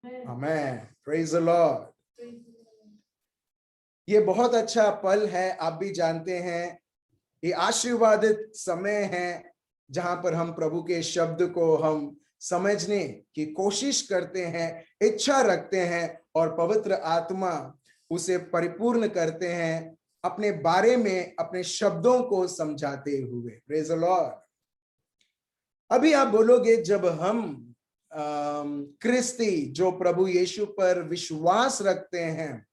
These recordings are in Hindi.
Amen, praise the Lord. ये बहुत अच्छा पल है, आप भी जानते हैं ये आशीर्वादित समय है जहां पर हम प्रभु के शब्द को हम समझने की कोशिश करते हैं, इच्छा रखते हैं और पवित्र आत्मा उसे परिपूर्ण करते हैं अपने बारे में, अपने शब्दों को समझाते हुए। Praise the Lord. अभी आप बोलोगे जब हम क्रिस्ती जो प्रभु यीशु पर विश्वास रखते हैं,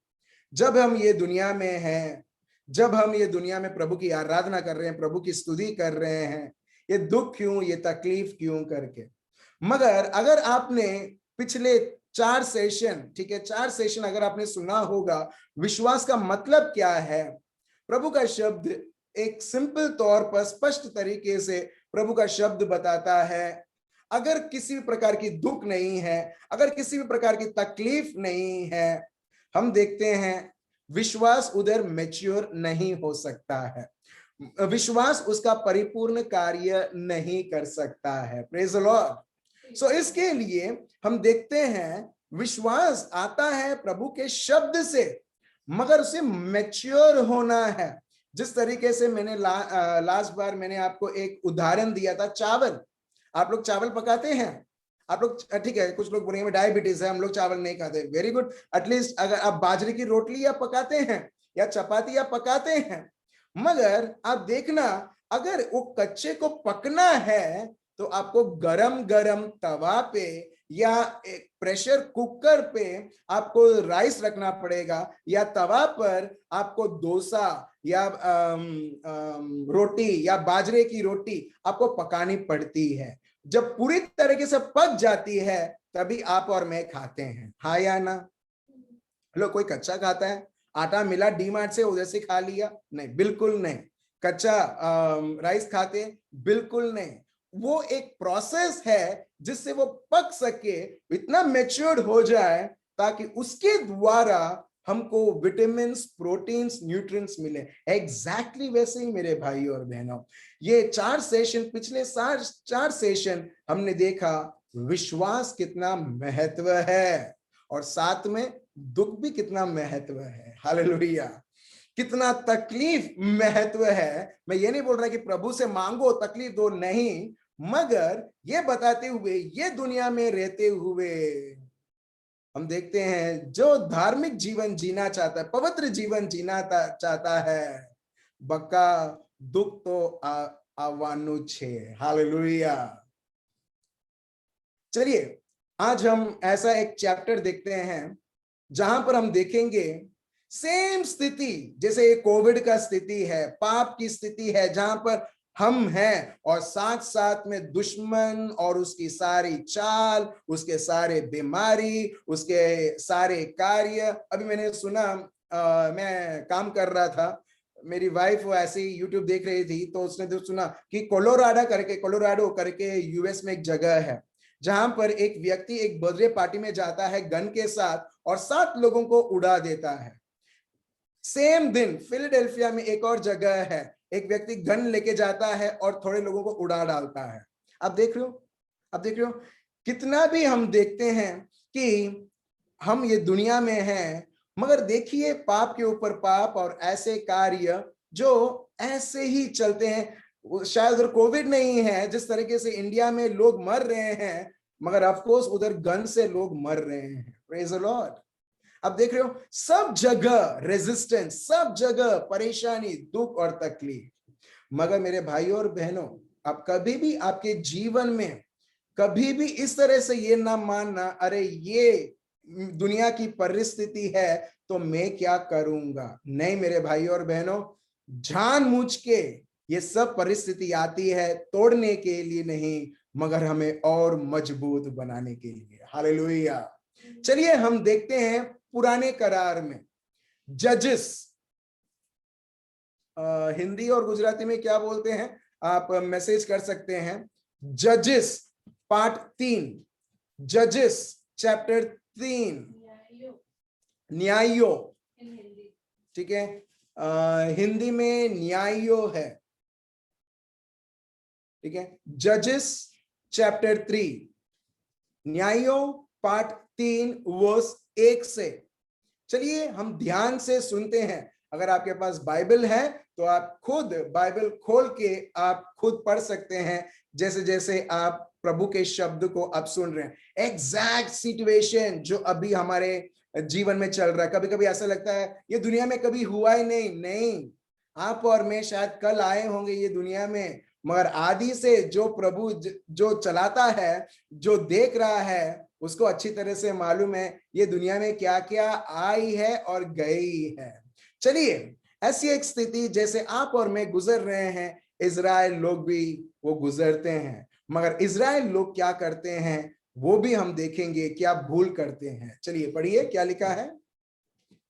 जब हम ये दुनिया में हैं, जब हम ये दुनिया में प्रभु की आराधना कर रहे हैं, प्रभु की स्तुति कर रहे हैं, ये दुख क्यों, ये तकलीफ क्यों करके। मगर अगर आपने पिछले 4 सेशन, ठीक है, 4 सेशन अगर आपने सुना होगा विश्वास का मतलब क्या है, प्रभु का शब्द एक सिंपल तौर पर स्पष्ट तरीके से प्रभु का शब्द बताता है अगर किसी भी प्रकार की दुख नहीं है, अगर किसी भी प्रकार की तकलीफ नहीं है, हम देखते हैं विश्वास उधर मैच्योर नहीं हो सकता है, विश्वास उसका परिपूर्ण कार्य नहीं कर सकता है। Praise the Lord. सो इसके लिए हम देखते हैं विश्वास आता है प्रभु के शब्द से, मगर उसे मैच्योर होना है। जिस तरीके से मैंने लास्ट बार मैंने आपको एक उदाहरण दिया था, चावल, आप लोग चावल पकाते हैं, आप लोग, ठीक है, कुछ लोग बोलेंगे डायबिटीज है हम लोग चावल नहीं खाते, वेरी गुड, एटलीस्ट अगर आप बाजरे की रोटली या पकाते हैं या चपाती या पकाते हैं, मगर आप देखना अगर वो कच्चे को पकना है तो आपको गरम गरम तवा पे या एक प्रेशर कुकर पे आपको राइस रखना पड़ेगा, या तवा पर आपको डोसा या रोटी या बाजरे की रोटी आपको पकानी पड़ती है। जब पूरी तरीके से पक जाती है तभी आप और मैं खाते हैं, हाँ या ना। लोग कोई कच्चा खाता है, आटा मिला डी मार्ट से उधर से खा लिया, नहीं, बिल्कुल नहीं। कच्चा राइस खाते, बिल्कुल नहीं। वो एक प्रोसेस है जिससे वो पक सके, इतना मैच्योर्ड हो जाए ताकि उसके द्वारा हमको विटामिन, प्रोटीन्स, न्यूट्रिएंट्स मिले। एग्जैक्टली वैसे ही मेरे भाई और बहनों, ये 4 सेशन, पिछले 4 सेशन हमने देखा विश्वास कितना महत्व है और साथ में दुख भी कितना महत्व है। हालेलुया। कितना तकलीफ महत्व है। मैं ये नहीं बोल रहा कि प्रभु से मांगो तकलीफ दो, नहीं, मगर ये बताते हुए ये दुनिया में रहते हुए हम देखते हैं जो धार्मिक जीवन जीना चाहता है, पवित्र जीवन जीना चाहता है, बक्का दुख तो आवानु छे। हालेलुया। चलिए आज हम ऐसा एक चैप्टर देखते हैं जहां पर हम देखेंगे सेम स्थिति जैसे कोविड का स्थिति है, पाप की स्थिति है, जहां पर हम हैं और साथ साथ में दुश्मन और उसकी सारी चाल, उसके सारे बीमारी, उसके सारे कार्य। अभी मैंने सुना, मैं काम कर रहा था, मेरी वाइफ वो ऐसे ही यूट्यूब देख रही थी तो उसने तो सुना कि कोलोराडो करके यूएस में एक जगह है जहां पर एक व्यक्ति एक बर्थडे पार्टी में जाता है गन के साथ और 7 लोगों को उड़ा देता है। सेम दिन फिलाडेल्फिया में एक और जगह है, एक व्यक्ति गन लेके जाता है और थोड़े लोगों को उड़ा डालता है। आप देख रहे हो, आप देख रहे हो कितना भी हम देखते हैं कि हम ये दुनिया में हैं, मगर देखिए पाप के ऊपर पाप और ऐसे कार्य जो ऐसे ही चलते हैं। शायद उधर कोविड नहीं है, जिस तरीके से इंडिया में लोग मर रहे हैं, मगर ऑफ कोर्स उधर गन से लोग मर रहे हैं। Praise the Lord. अब देख रहे हो सब जगह रेजिस्टेंस, सब जगह परेशानी, दुख और तकलीफ। मगर मेरे भाइयों और बहनों, आप कभी भी आपके जीवन में कभी भी इस तरह से ये ना मानना अरे ये दुनिया की परिस्थिति है तो मैं क्या करूंगा। नहीं मेरे भाइयों और बहनों, जानबूझ के ये सब परिस्थिति आती है तोड़ने के लिए नहीं, मगर हमें और मजबूत बनाने के लिए। हालेलुया। चलिए हम देखते हैं पुराने करार में जजेस, हिंदी और गुजराती में क्या बोलते हैं आप मैसेज कर सकते हैं। जजेस पार्ट 3, जजेस चैप्टर 3, न्यायो, ठीक है, हिंदी में न्यायो है, ठीक है। जजेस चैप्टर 3, न्यायो पार्ट 3:1 से। चलिए हम ध्यान से सुनते हैं। अगर आपके पास बाइबल है तो आप खुद बाइबल खोल के आप खुद पढ़ सकते हैं, जैसे जैसे आप प्रभु के शब्द को अब सुन रहे हैं। एग्जैक्ट सिचुएशन जो अभी हमारे जीवन में चल रहा है। कभी कभी ऐसा लगता है ये दुनिया में कभी हुआ ही नहीं। आप और मैं शायद कल आए होंगे ये दुनिया में, मगर आदि से जो प्रभु जो चलाता है, जो देख रहा है, उसको अच्छी तरह से मालूम है ये दुनिया में क्या क्या आई है और गई है। चलिए ऐसी एक स्थिति जैसे आप और मैं गुजर रहे हैं, इजराइल लोग भी वो गुजरते हैं। मगर इजराइल लोग क्या करते हैं वो भी हम देखेंगे, क्या भूल करते हैं। चलिए पढ़िए क्या लिखा है।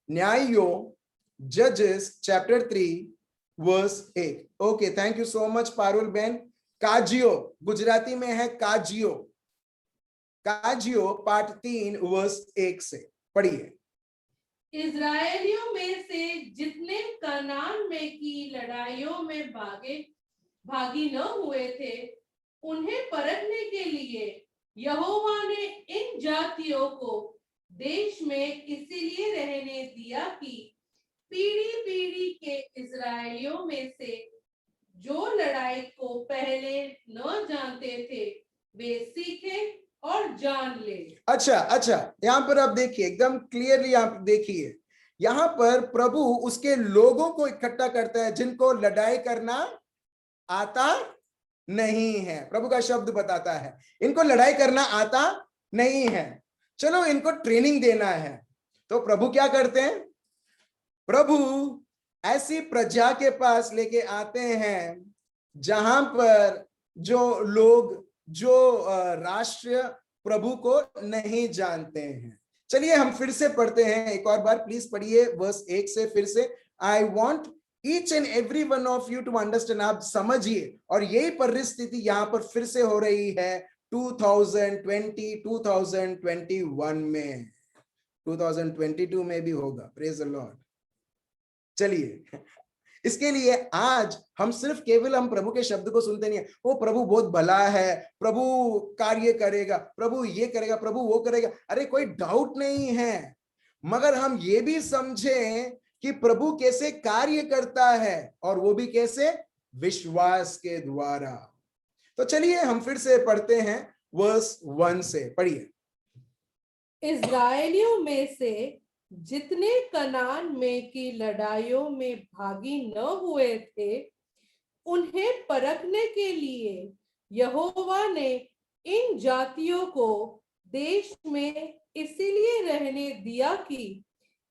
न्यायों, जजेस chapter 3:1। Okay, thank you so much Parul बहन। काजियो गुजराती में है काजियो। काजियो पार्ट 3:1 से पढ़िए। इजराइलियों में से जितने कनान में की लड़ाइयों में भागी न हुए थे, उन्हें परखने के लिए यहोवा ने इन जातियों को देश में इसीलिए रहने दिया कि पीढ़ी पीढ़ी के इजराइलियों में से जो लड़ाई को पहले न जानते थे वे सीखे और जान ले। अच्छा, यहाँ पर आप देखिए, एकदम क्लियरली आप देखिए, यहाँ पर प्रभु उसके लोगों को इकट्ठा करता है जिनको लड़ाई करना आता नहीं है। प्रभु का शब्द बताता है इनको लड़ाई करना आता नहीं है, चलो इनको ट्रेनिंग देना है। तो प्रभु क्या करते हैं, प्रभु ऐसी प्रजा के पास लेके आते हैं जहां पर जो लोग, जो राष्ट्र प्रभु को नहीं जानते हैं। चलिए हम फिर से पढ़ते हैं एक और बार, प्लीज पढ़िए वर्स 1 से फिर से। I want each and every one of you to understand. आप समझिए, और यही परिस्थिति यहां पर फिर से हो रही है 2021 में, 2022 में भी होगा। Praise the Lord. चलिए इसके लिए आज हम सिर्फ केवल हम प्रभु के शब्द को सुनते नहीं है, वो प्रभु बहुत भला है, प्रभु कार्य करेगा, प्रभु ये करेगा, प्रभु वो करेगा, अरे कोई डाउट नहीं है। मगर हम ये भी समझें कि प्रभु कैसे कार्य करता है, और वो भी कैसे, विश्वास के द्वारा। तो चलिए हम फिर से पढ़ते हैं वर्स 1 से। पढ़िए। इजराइलियों में से जितने कनान में की लड़ाइयों में भागी न हुए थे, उन्हें परखने के लिए यहोवा ने इन जातियों को देश में इसीलिए रहने दिया कि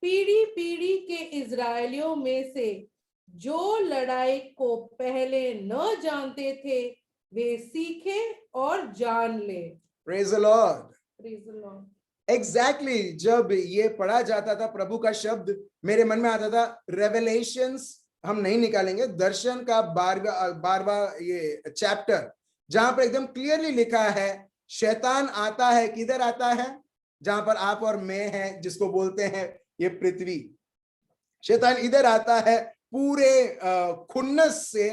पीढ़ी पीढ़ी के इजराइलियों में से जो लड़ाई को पहले न जानते थे वे सीखे और जान ले। Praise the Lord. Praise the Lord. Exactly जब ये पढ़ा जाता था प्रभु का शब्द, मेरे मन में आता था रेवलेशंस, हम नहीं निकालेंगे, दर्शन का 12वां ये चैप्टर, जहां पर एकदम क्लियरली लिखा है शैतान आता है, किधर आता है, जहां पर आप और मैं हैं, जिसको बोलते हैं ये पृथ्वी। शैतान इधर आता है पूरे खुन्नस से,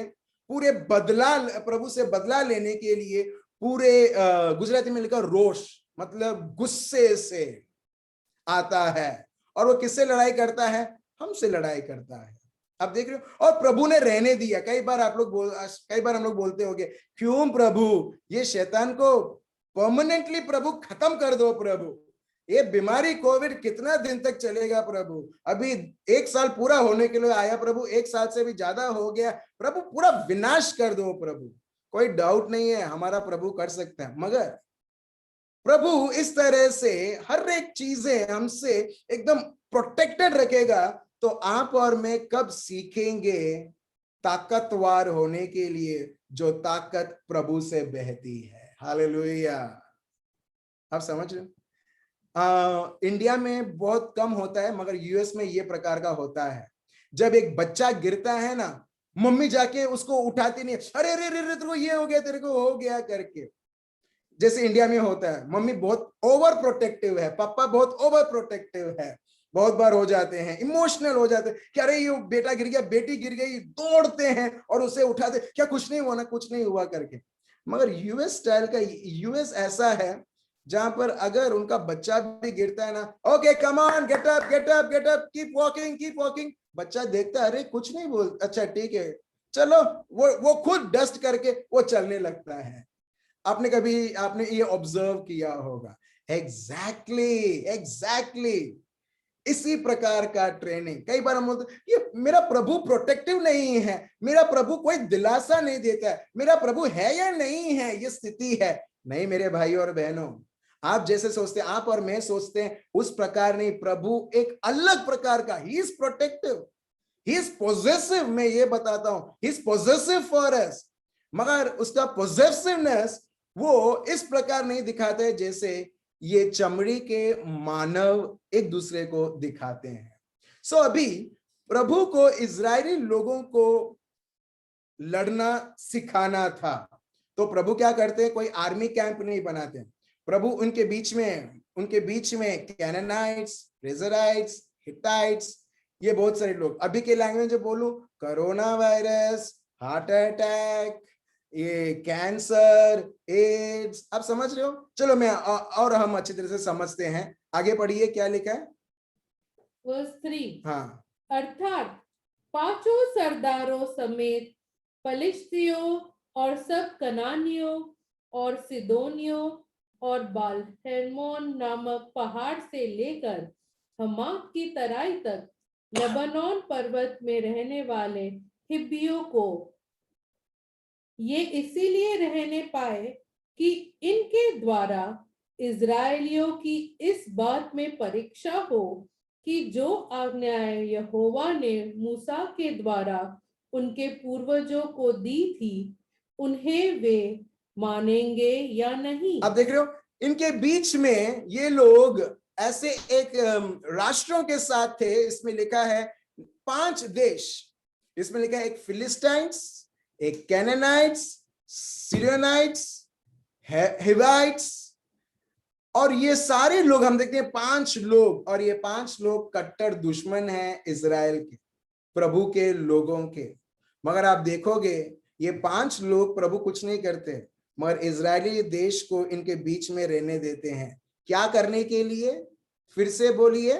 पूरे बदला, प्रभु से बदला लेने के लिए, पूरे गुजराती में लिखा रोष, मतलब गुस्से से आता है। और वो किससे लड़ाई करता है, हमसे लड़ाई करता है। आप देख रहे हो, और प्रभु ने रहने दिया। कई बार हम लोग बोलते होंगे, क्यों प्रभु ये शैतान को परमानेंटली प्रभु खत्म कर दो, प्रभु ये बीमारी कोविड कितना दिन तक चलेगा प्रभु, अभी 1 साल पूरा होने के लिए आया प्रभु, 1 साल से भी ज्यादा हो गया प्रभु, पूरा विनाश कर दो प्रभु। कोई डाउट नहीं है हमारा प्रभु कर सकता है, मगर प्रभु इस तरह से हर एक चीजें हमसे एकदम प्रोटेक्टेड रखेगा। तो आप और मैं कब सीखेंगे ताकतवर होने के लिए, जो ताकत प्रभु से बहती है। हालेलुया। आप समझ रहे हो, इंडिया में बहुत कम होता है, मगर यूएस में ये प्रकार का होता है। जब एक बच्चा गिरता है ना, मम्मी जाके उसको उठाती नहीं, अरे रे रे रे तेरे को ये हो गया, तेरे को हो गया करके, जैसे इंडिया में होता है। मम्मी बहुत ओवर प्रोटेक्टिव है, पापा बहुत ओवर प्रोटेक्टिव है, बहुत बार हो जाते हैं, इमोशनल हो जाते हैं कि अरे ये बेटा गिर गया, बेटी गिर गई, दौड़ते हैं और उसे उठाते, क्या कुछ नहीं हुआ ना, कुछ नहीं हुआ करके। मगर यूएस स्टाइल का, यूएस ऐसा है जहां पर अगर उनका बच्चा भी गिरता है ना, okay come on, get up get up get up, keep walking, बच्चा देखता है अरे कुछ नहीं बोल, अच्छा ठीक है चलो, वो खुद डस्ट करके वो चलने लगता है। आपने ये ऑब्जर्व किया होगा। एग्जैक्टली एग्जैक्टली इसी प्रकार का ट्रेनिंग। कई बार हम बोलते ये मेरा प्रभु प्रोटेक्टिव नहीं है, मेरा प्रभु कोई दिलासा नहीं देता है, मेरा प्रभु है या नहीं है, ये स्थिति है। नहीं मेरे भाई और बहनों, आप जैसे सोचते हैं, आप और मैं सोचते हैं उस प्रकार नहीं, प्रभु एक अलग प्रकार का, he is protective, he is possessive. मैं ये बताता हूं, he is possessive for us, मगर उसका पॉजेसिवनेस वो इस प्रकार नहीं दिखाते जैसे ये चमड़ी के मानव एक दूसरे को दिखाते हैं। सो अभी प्रभु को इजरायली लोगों को लड़ना सिखाना था, तो प्रभु क्या करते हैं, कोई आर्मी कैंप नहीं बनाते। प्रभु उनके बीच में कैनानाइट्स, रेजराइट्स, हिटाइट्स, ये बहुत सारे लोग, अभी के लैंग्वेज में बोलूं, कोरोना वायरस, हार्ट अटैक, ये कैंसर, एड्स, आप समझ रहे हो। चलो मैं और हम अच्छी तरह से समझते हैं, आगे पढ़िए क्या लिखा है। वर्स 3, हाँ, अर्थात पांचों सरदारों समेत फलिश्तियों और सब कनानियों और सिदोनियों और बाल हेर्मोन नामक पहाड़ से लेकर हमात की तराई तक लेबनोन पर्वत में रहने वाले हिब्बियों को ये इसीलिए रहने पाए कि इनके द्वारा इजराइलियों की इस बात में परीक्षा हो कि जो आज्ञाएं यहोवा ने मूसा के द्वारा उनके पूर्वजों को दी थी उन्हें वे मानेंगे या नहीं। आप देख रहे हो, इनके बीच में ये लोग ऐसे एक राष्ट्रों के साथ थे। इसमें लिखा है 5 देश, इसमें लिखा है एक फिलिस्टाइन्स, एक कैनानाइट्स, सीरियनाइट्स, हिवाइट्स, और ये सारे लोग हम देखते हैं 5 लोग, और ये 5 लोग कट्टर दुश्मन हैं इजराइल के, प्रभु के लोगों के। मगर आप देखोगे ये 5 लोग प्रभु कुछ नहीं करते, मगर इजरायली देश को इनके बीच में रहने देते हैं। क्या करने के लिए, फिर से बोलिए,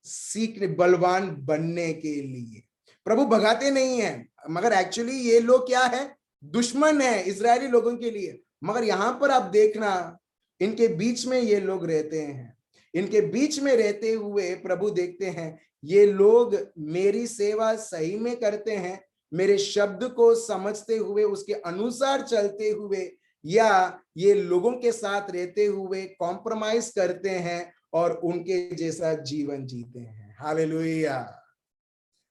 सीखने, बलवान बनने के लिए। प्रभु भगाते नहीं हैं, मगर एक्चुअली ये लोग क्या है, दुश्मन है इजरायली लोगों के लिए। मगर यहां पर आप देखना, इनके बीच में ये लोग रहते हैं, इनके बीच में रहते हुए प्रभु देखते हैं ये लोग मेरी सेवा सही में करते हैं, मेरे शब्द को समझते हुए उसके अनुसार चलते हुए, या ये लोगों के साथ रहते हुए कॉम्प्रोमाइज करते हैं और उनके जैसा जीवन जीते हैं। हालेलुया।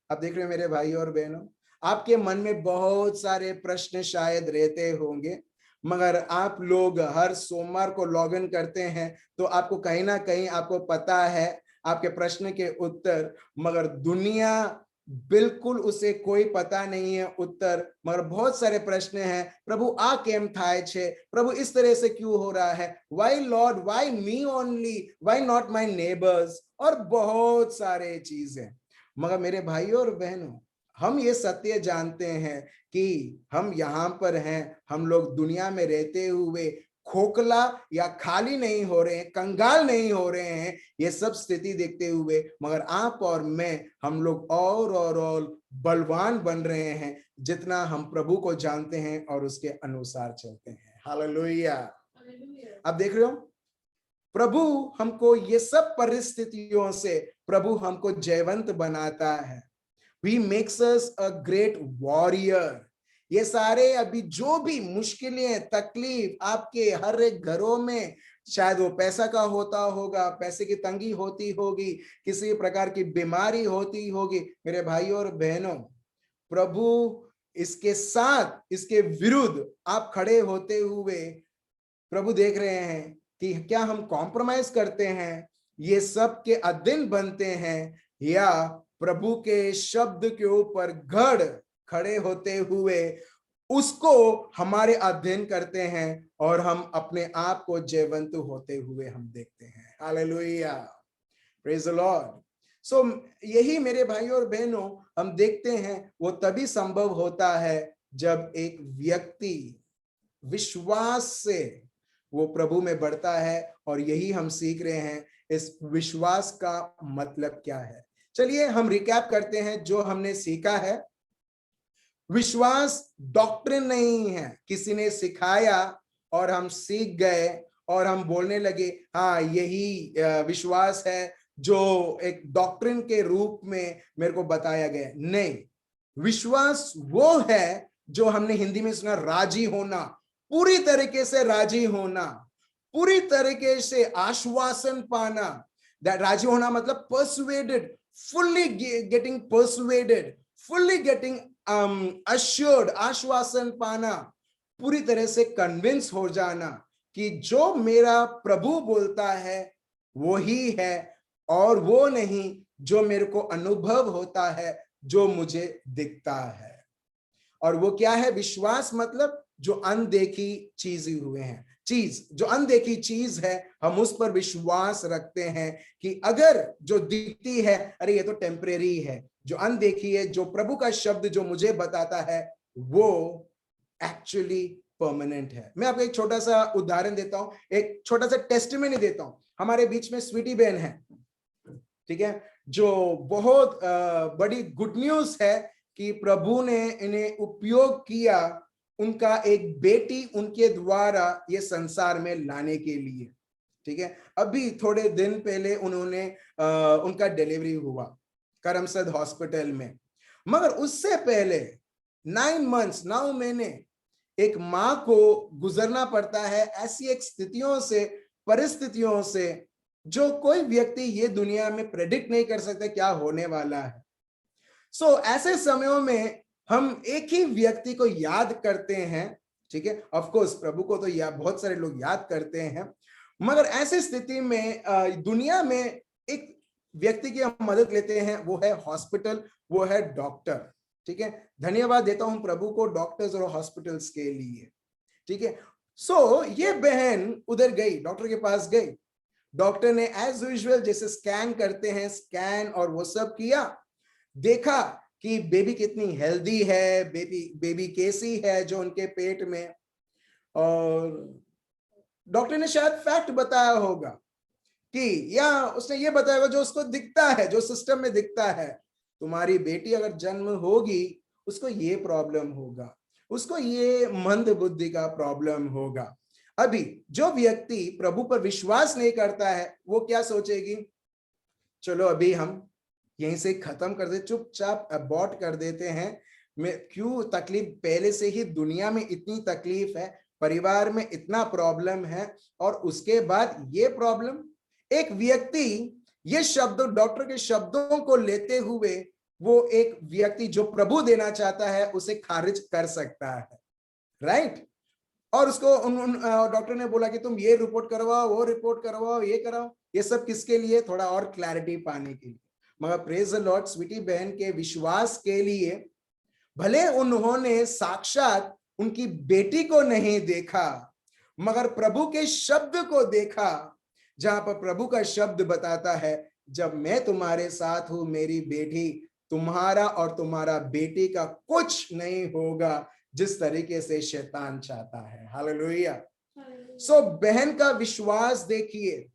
अब देख रहे हो मेरे भाई और बहनों, आपके मन में बहुत सारे प्रश्न शायद रहते होंगे, मगर आप लोग हर सोमवार को लॉग इन करते हैं तो आपको कहीं ना कहीं आपको पता है आपके प्रश्न के उत्तर, मगर दुनिया बिल्कुल उसे कोई पता नहीं है उत्तर। मगर बहुत सारे प्रश्न हैं, प्रभु आ केम थाय छे, प्रभु इस तरह से क्यों हो रहा है, why Lord, why me only, why not my neighbours, और बहुत सारे चीजें। मगर मेरे भाइयों और बहनों, हम ये सत्य जानते हैं कि हम यहाँ पर हैं, हम लोग दुनिया में रहते हुए खोखला या खाली नहीं हो रहे हैं, कंगाल नहीं हो रहे हैं, ये सब स्थिति देखते हुए, मगर आप और मैं, हम लोग और बलवान बन रहे हैं जितना हम प्रभु को जानते हैं और उसके अनुसार चलते हैं। हालेलुया। अब देख रहे हो, प्रभु हमको ये सब परिस्थितियों से प्रभु हमको जयवंत बनाता है। He makes us a great warrior। ये सारे अभी जो भी मुश्किलें, तकलीफ आपके हर एक घरों में, शायद वो पैसा का होता होगा, पैसे की तंगी होती होगी, किसी प्रकार की बीमारी होती होगी, मेरे भाइयों और बहनों, प्रभु इसके साथ, इसके विरुद्ध आप खड़े होते हुए प्रभु देख रहे हैं कि क्या हम कॉम्प्रोमाइज करते हैं, ये सब के अधीन बनते हैं, या प्रभु के शब्द के ऊपर गढ़ खड़े होते हुए उसको हमारे अध्ययन करते हैं और हम अपने आप को जयवंत होते हुए हम देखते हैं। Hallelujah, praise the Lord. So यही मेरे भाइयों और बहनों, हम देखते हैं वो तभी संभव होता है जब एक व्यक्ति विश्वास से वो प्रभु में बढ़ता है। और यही हम सीख रहे हैं, इस विश्वास का मतलब क्या है। चलिए हम रिकैप करते हैं जो हमने सीखा है। विश्वास डॉक्ट्रिन नहीं है, किसी ने सिखाया और हम सीख गए और हम बोलने लगे हाँ यही विश्वास है जो एक डॉक्ट्रिन के रूप में मेरे को बताया गया। नहीं, विश्वास वो है जो हमने हिंदी में सुना, राजी होना, पूरी तरीके से राजी होना, पूरी तरीके से आश्वासन पाना। दैट राजी होना मतलब persuaded, fully getting persuaded, fully getting assured, आश्वासन पाना, पूरी तरह से कन्विंस हो जाना कि जो मेरा प्रभु बोलता है वो ही है और वो नहीं जो मेरे को अनुभव होता है, जो मुझे दिखता है। और वो क्या है? विश्वास मतलब जो अनदेखी चीज हुए हैं, चीज जो अनदेखी चीज है, हम उस पर विश्वास रखते हैं कि अगर जो दिखती है, अरे ये तो टेम्परेरी है, जो अनदेखी है, जो प्रभु का शब्द जो मुझे बताता है, वो एक्चुअली परमानेंट है। मैं आपको एक छोटा सा उदाहरण देता हूं, एक छोटा सा टेस्टिमनी देता हूं। हमारे बीच में स्वीटी बहन है, ठीक है, जो बहुत बड़ी गुड न्यूज है कि प्रभु ने इन्हें उपयोग किया, उनका एक बेटी उनके द्वारा ये संसार में लाने के लिए। ठीक है, अभी थोड़े दिन पहले उन्होंने उनका डिलीवरी हुआ करमसद हॉस्पिटल में। मगर उससे पहले 9 months 9 महीने एक माँ को गुजरना पड़ता है ऐसी एक स्थितियों से, परिस्थितियों से, जो कोई व्यक्ति ये दुनिया में प्रेडिक्ट नहीं कर सकता क्या होने वाला है। सो ऐसे समयों में हम एक ही व्यक्ति को याद करते हैं, ठीक है, ऑफ कोर्स प्रभु को तो बहुत सारे लोग याद करते हैं, मगर ऐसी स्थिति में दुनिया में एक व्यक्ति की हम मदद लेते हैं, वो है हॉस्पिटल, वो है डॉक्टर। ठीक है, धन्यवाद देता हूं प्रभु को डॉक्टर्स और हॉस्पिटल्स के लिए। ठीक है, सो ये बहन उधर गई, डॉक्टर के पास गई। डॉक्टर ने एज यूजुअल जैसे स्कैन करते हैं, स्कैन और वो सब किया, देखा कि बेबी कितनी हेल्दी है, बेबी कैसी है जो उनके पेट में। और डॉक्टर ने शायद फैक्ट बताया होगा कि, या उसने ये बताया होगा जो उसको दिखता है, जो सिस्टम में दिखता है, तुम्हारी बेटी अगर जन्म होगी उसको ये प्रॉब्लम होगा, उसको ये मंद बुद्धि का प्रॉब्लम होगा। अभी जो व्यक्ति प्रभु पर विश्वास नहीं करता है, वो क्या सोचेगी? चलो अभी हम यहीं से खत्म कर दे, चुपचाप अबॉर्ट कर देते हैं। मैं क्यों तकलीफ, पहले से ही दुनिया में इतनी तकलीफ है, परिवार में इतना प्रॉब्लम है, और उसके बाद ये प्रॉब्लम। एक व्यक्ति ये शब्द, डॉक्टर के शब्दों को लेते हुए, वो एक व्यक्ति जो प्रभु देना चाहता है उसे खारिज कर सकता है, राइट? और उसको डॉक्टर ने बोला कि तुम ये रिपोर्ट करवाओ, वो रिपोर्ट करवाओ, ये कराओ, ये सब किसके लिए? थोड़ा और क्लैरिटी पाने के लिए। मगर प्रेज द लॉर्ड, स्वीटी बहन के विश्वास के लिए, भले उन्होंने साक्षात उनकी बेटी को नहीं देखा, मगर प्रभु के शब्द को देखा, जहां पर प्रभु का शब्द बताता है, जब मैं तुम्हारे साथ हूं मेरी बेटी, तुम्हारा और तुम्हारा बेटी का कुछ नहीं होगा जिस तरीके से शैतान चाहता है। हालेलुया। सो बहन का विश्वास देखिए,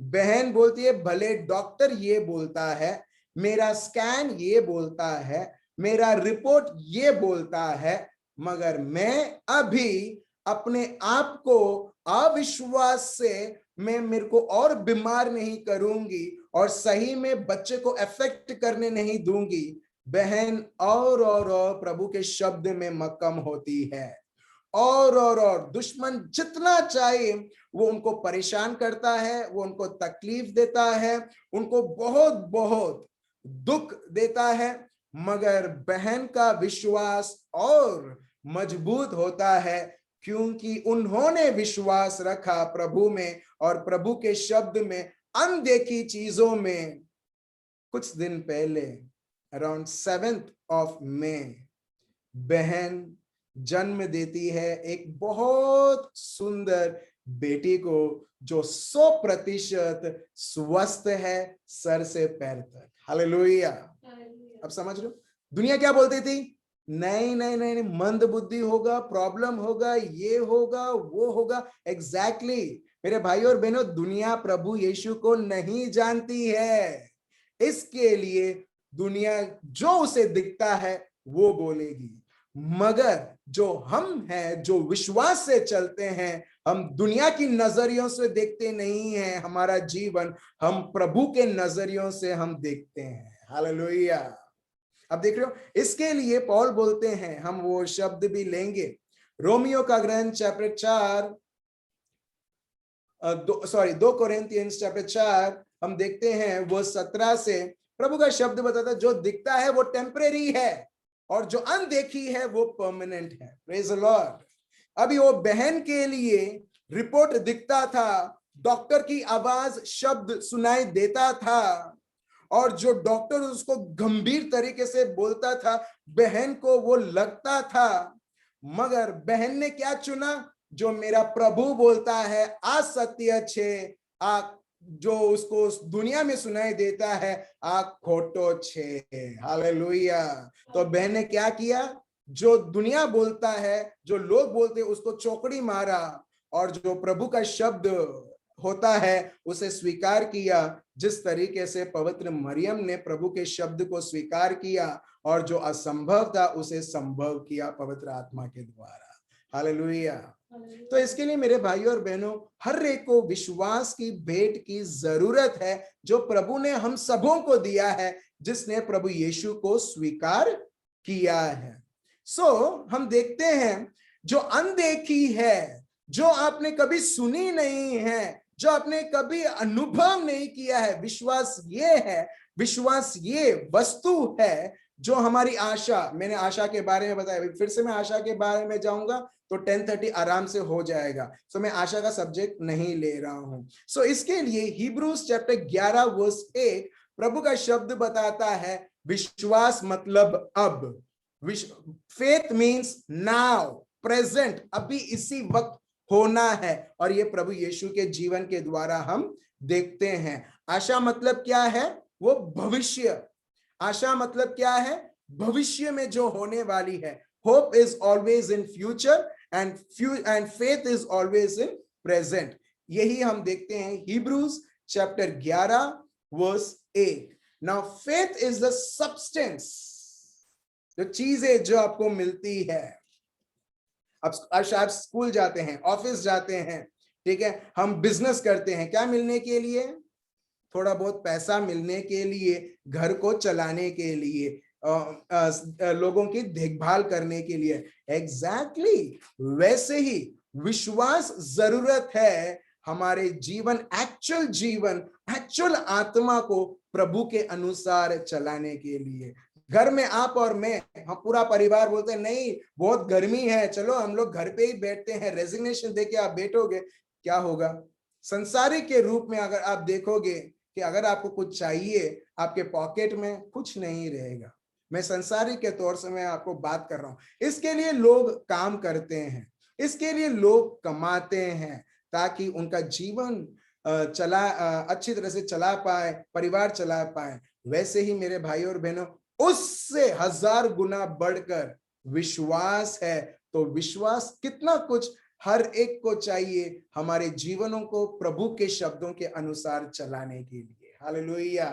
बहन बोलती है भले डॉक्टर ये बोलता है, मेरा स्कैन ये बोलता है, मेरा रिपोर्ट ये बोलता है, मगर मैं अभी अपने आप को अविश्वास से मैं मेरे को और बीमार नहीं करूंगी और सही में बच्चे को अफेक्ट करने नहीं दूंगी। बहन और प्रभु के शब्द में मक्कम होती है, और दुश्मन जितना चाहे वो उनको परेशान करता है, वो उनको तकलीफ देता है, उनको बहुत बहुत दुख देता है, मगर बहन का विश्वास और मजबूत होता है, क्योंकि उन्होंने विश्वास रखा प्रभु में और प्रभु के शब्द में, अनदेखी चीजों में। कुछ दिन पहले अराउंड 7th of May बहन जन्म देती है एक बहुत सुंदर बेटी को, जो 100% स्वस्थ है सर से पैर तक। हालेलुया। अब समझ लो दुनिया क्या बोलती थी? नहीं नहीं नहीं नहीं, मंद बुद्धि होगा, प्रॉब्लम होगा, ये होगा, वो होगा। एग्जैक्टली मेरे भाई और बहनों, दुनिया प्रभु यीशु को नहीं जानती है, इसके लिए दुनिया जो उसे दिखता है वो बोलेगी। मगर जो हम हैं, जो विश्वास से चलते हैं, हम दुनिया की नजरियों से देखते नहीं हैं हमारा जीवन, हम प्रभु के नजरियों से हम देखते हैं। हालेलुया। अब देख रहे हो, इसके लिए पौल बोलते हैं, हम वो शब्द भी लेंगे, रोमियो का ग्रंथ चैप्टर 4, 2 कोरिन्थियंस चैप्टर 4 हम देखते हैं वो 17 से प्रभु का शब्द बताता है, जो दिखता है वो टेम्परेरी है और जो अनदेखी है वो परमानेंट है। Praise the Lord. अभी वो बहन के लिए रिपोर्ट दिखता था, डॉक्टर की आवाज, शब्द सुनाई देता था, और जो डॉक्टर उसको गंभीर तरीके से बोलता था, बहन को वो लगता था। मगर बहन ने क्या चुना? जो मेरा प्रभु बोलता है असत्य छे, आ जो उसको दुनिया में सुनाई देता है आ खोटो छे। हालेलुया। तो बहन ने क्या किया? जो दुनिया बोलता है, जो लोग बोलते हैं, उसको चौकड़ी मारा, और जो प्रभु का शब्द होता है उसे स्वीकार किया। जिस तरीके से पवित्र मरियम ने प्रभु के शब्द को स्वीकार किया और जो असंभव था उसे संभव किया पवित्र आत्मा के द्वारा। हालेलुया। तो इसके लिए मेरे भाई और बहनों, हर एक को विश्वास की भेंट की जरूरत है, जो प्रभु ने हम सबों को दिया है, जिसने प्रभु यीशु को स्वीकार किया है। हम देखते हैं, जो अनदेखी है, जो आपने कभी सुनी नहीं है, जो आपने कभी अनुभव नहीं किया है, विश्वास ये है, विश्वास ये वस्तु है जो हमारी आशा, मैंने आशा के बारे में बताया, फिर से मैं आशा के बारे में जाऊंगा तो 10:30 आराम से हो जाएगा। मैं आशा का सब्जेक्ट नहीं ले रहा हूं। इसके लिए हिब्रूज चैप्टर 11 वर्स 1 प्रभु का शब्द बताता है, विश्वास मतलब अब, फेथ मीन्स नाउ, प्रेजेंट, अभी इसी वक्त होना है, और ये प्रभु यीशु के जीवन के द्वारा हम देखते हैं। आशा मतलब क्या है? वो भविष्य। आशा मतलब क्या है? भविष्य में जो होने वाली है। Hope is always in future and faith is always in present. यही हम देखते हैं Hebrews chapter 11 verse 1। Now faith is the substance, जो चीजें जो आपको मिलती है। अब आप स्कूल जाते हैं, ऑफिस जाते हैं, ठीक है, हम बिजनेस करते हैं, क्या मिलने के लिए? थोड़ा बहुत पैसा मिलने के लिए, घर को चलाने के लिए, लोगों की देखभाल करने के लिए। एग्जैक्टली वैसे ही विश्वास जरूरत है हमारे जीवन, एक्चुअल आत्मा को प्रभु के अनुसार चलाने के लिए। घर में आप और मैं, हम पूरा परिवार बोलते हैं नहीं बहुत गर्मी है, चलो हम लोग घर पे ही बैठते हैं, रेजिग्नेशन देके आप बैठोगे, क्या होगा? संसारिक के रूप में अगर आप देखोगे कि अगर आपको कुछ चाहिए, आपके पॉकेट में कुछ नहीं रहेगा। मैं संसारिक के तौर से मैं आपको बात कर रहा हूं। इसके लिए लोग काम करते हैं, इसके लिए लोग कमाते हैं, ताकि उनका जीवन अच्छी तरह से चला पाए, परिवार चला पाए। वैसे ही मेरे भाई और बहनों, उससे 1000 गुना बढ़कर विश्वास है। तो विश्वास कितना कुछ हर एक को चाहिए हमारे जीवनों को प्रभु के शब्दों के अनुसार चलाने के लिए। हालेलुया।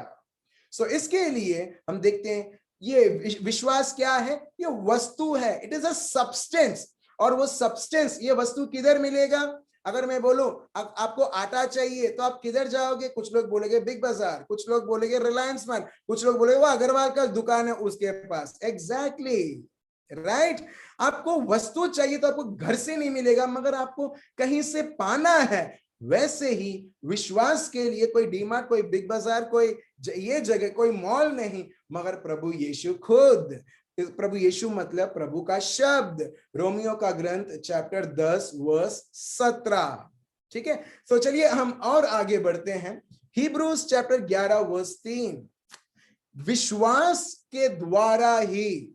इसके लिए हम देखते हैं, ये विश्वास क्या है? ये वस्तु है, इट इज अ सब्सटेंस। और वो सब्सटेंस, ये वस्तु किधर मिलेगा? अगर मैं बोलूं आपको आटा चाहिए तो आप किधर जाओगे? कुछ लोग बोलेंगे बिग बाजार, कुछ लोग बोलेंगे रिलायंस मैन, कुछ लोग बोलेंगे वो अग्रवाल का दुकान है उसके पास। Exactly right. आपको वस्तु चाहिए तो आपको घर से नहीं मिलेगा, मगर आपको कहीं से पाना है। वैसे ही विश्वास के लिए कोई डीमार्ट, कोई बिग बाजार, कोई ये जगह, कोई मॉल नहीं, मगर प्रभु यीशु खुद। प्रभु यीशु मतलब प्रभु का शब्द। रोमियो का ग्रंथ चैप्टर 10 वर्स 17। ठीक है, तो चलिए हम और आगे बढ़ते हैं। Hebrews chapter 11 verse 3। विश्वास के द्वारा ही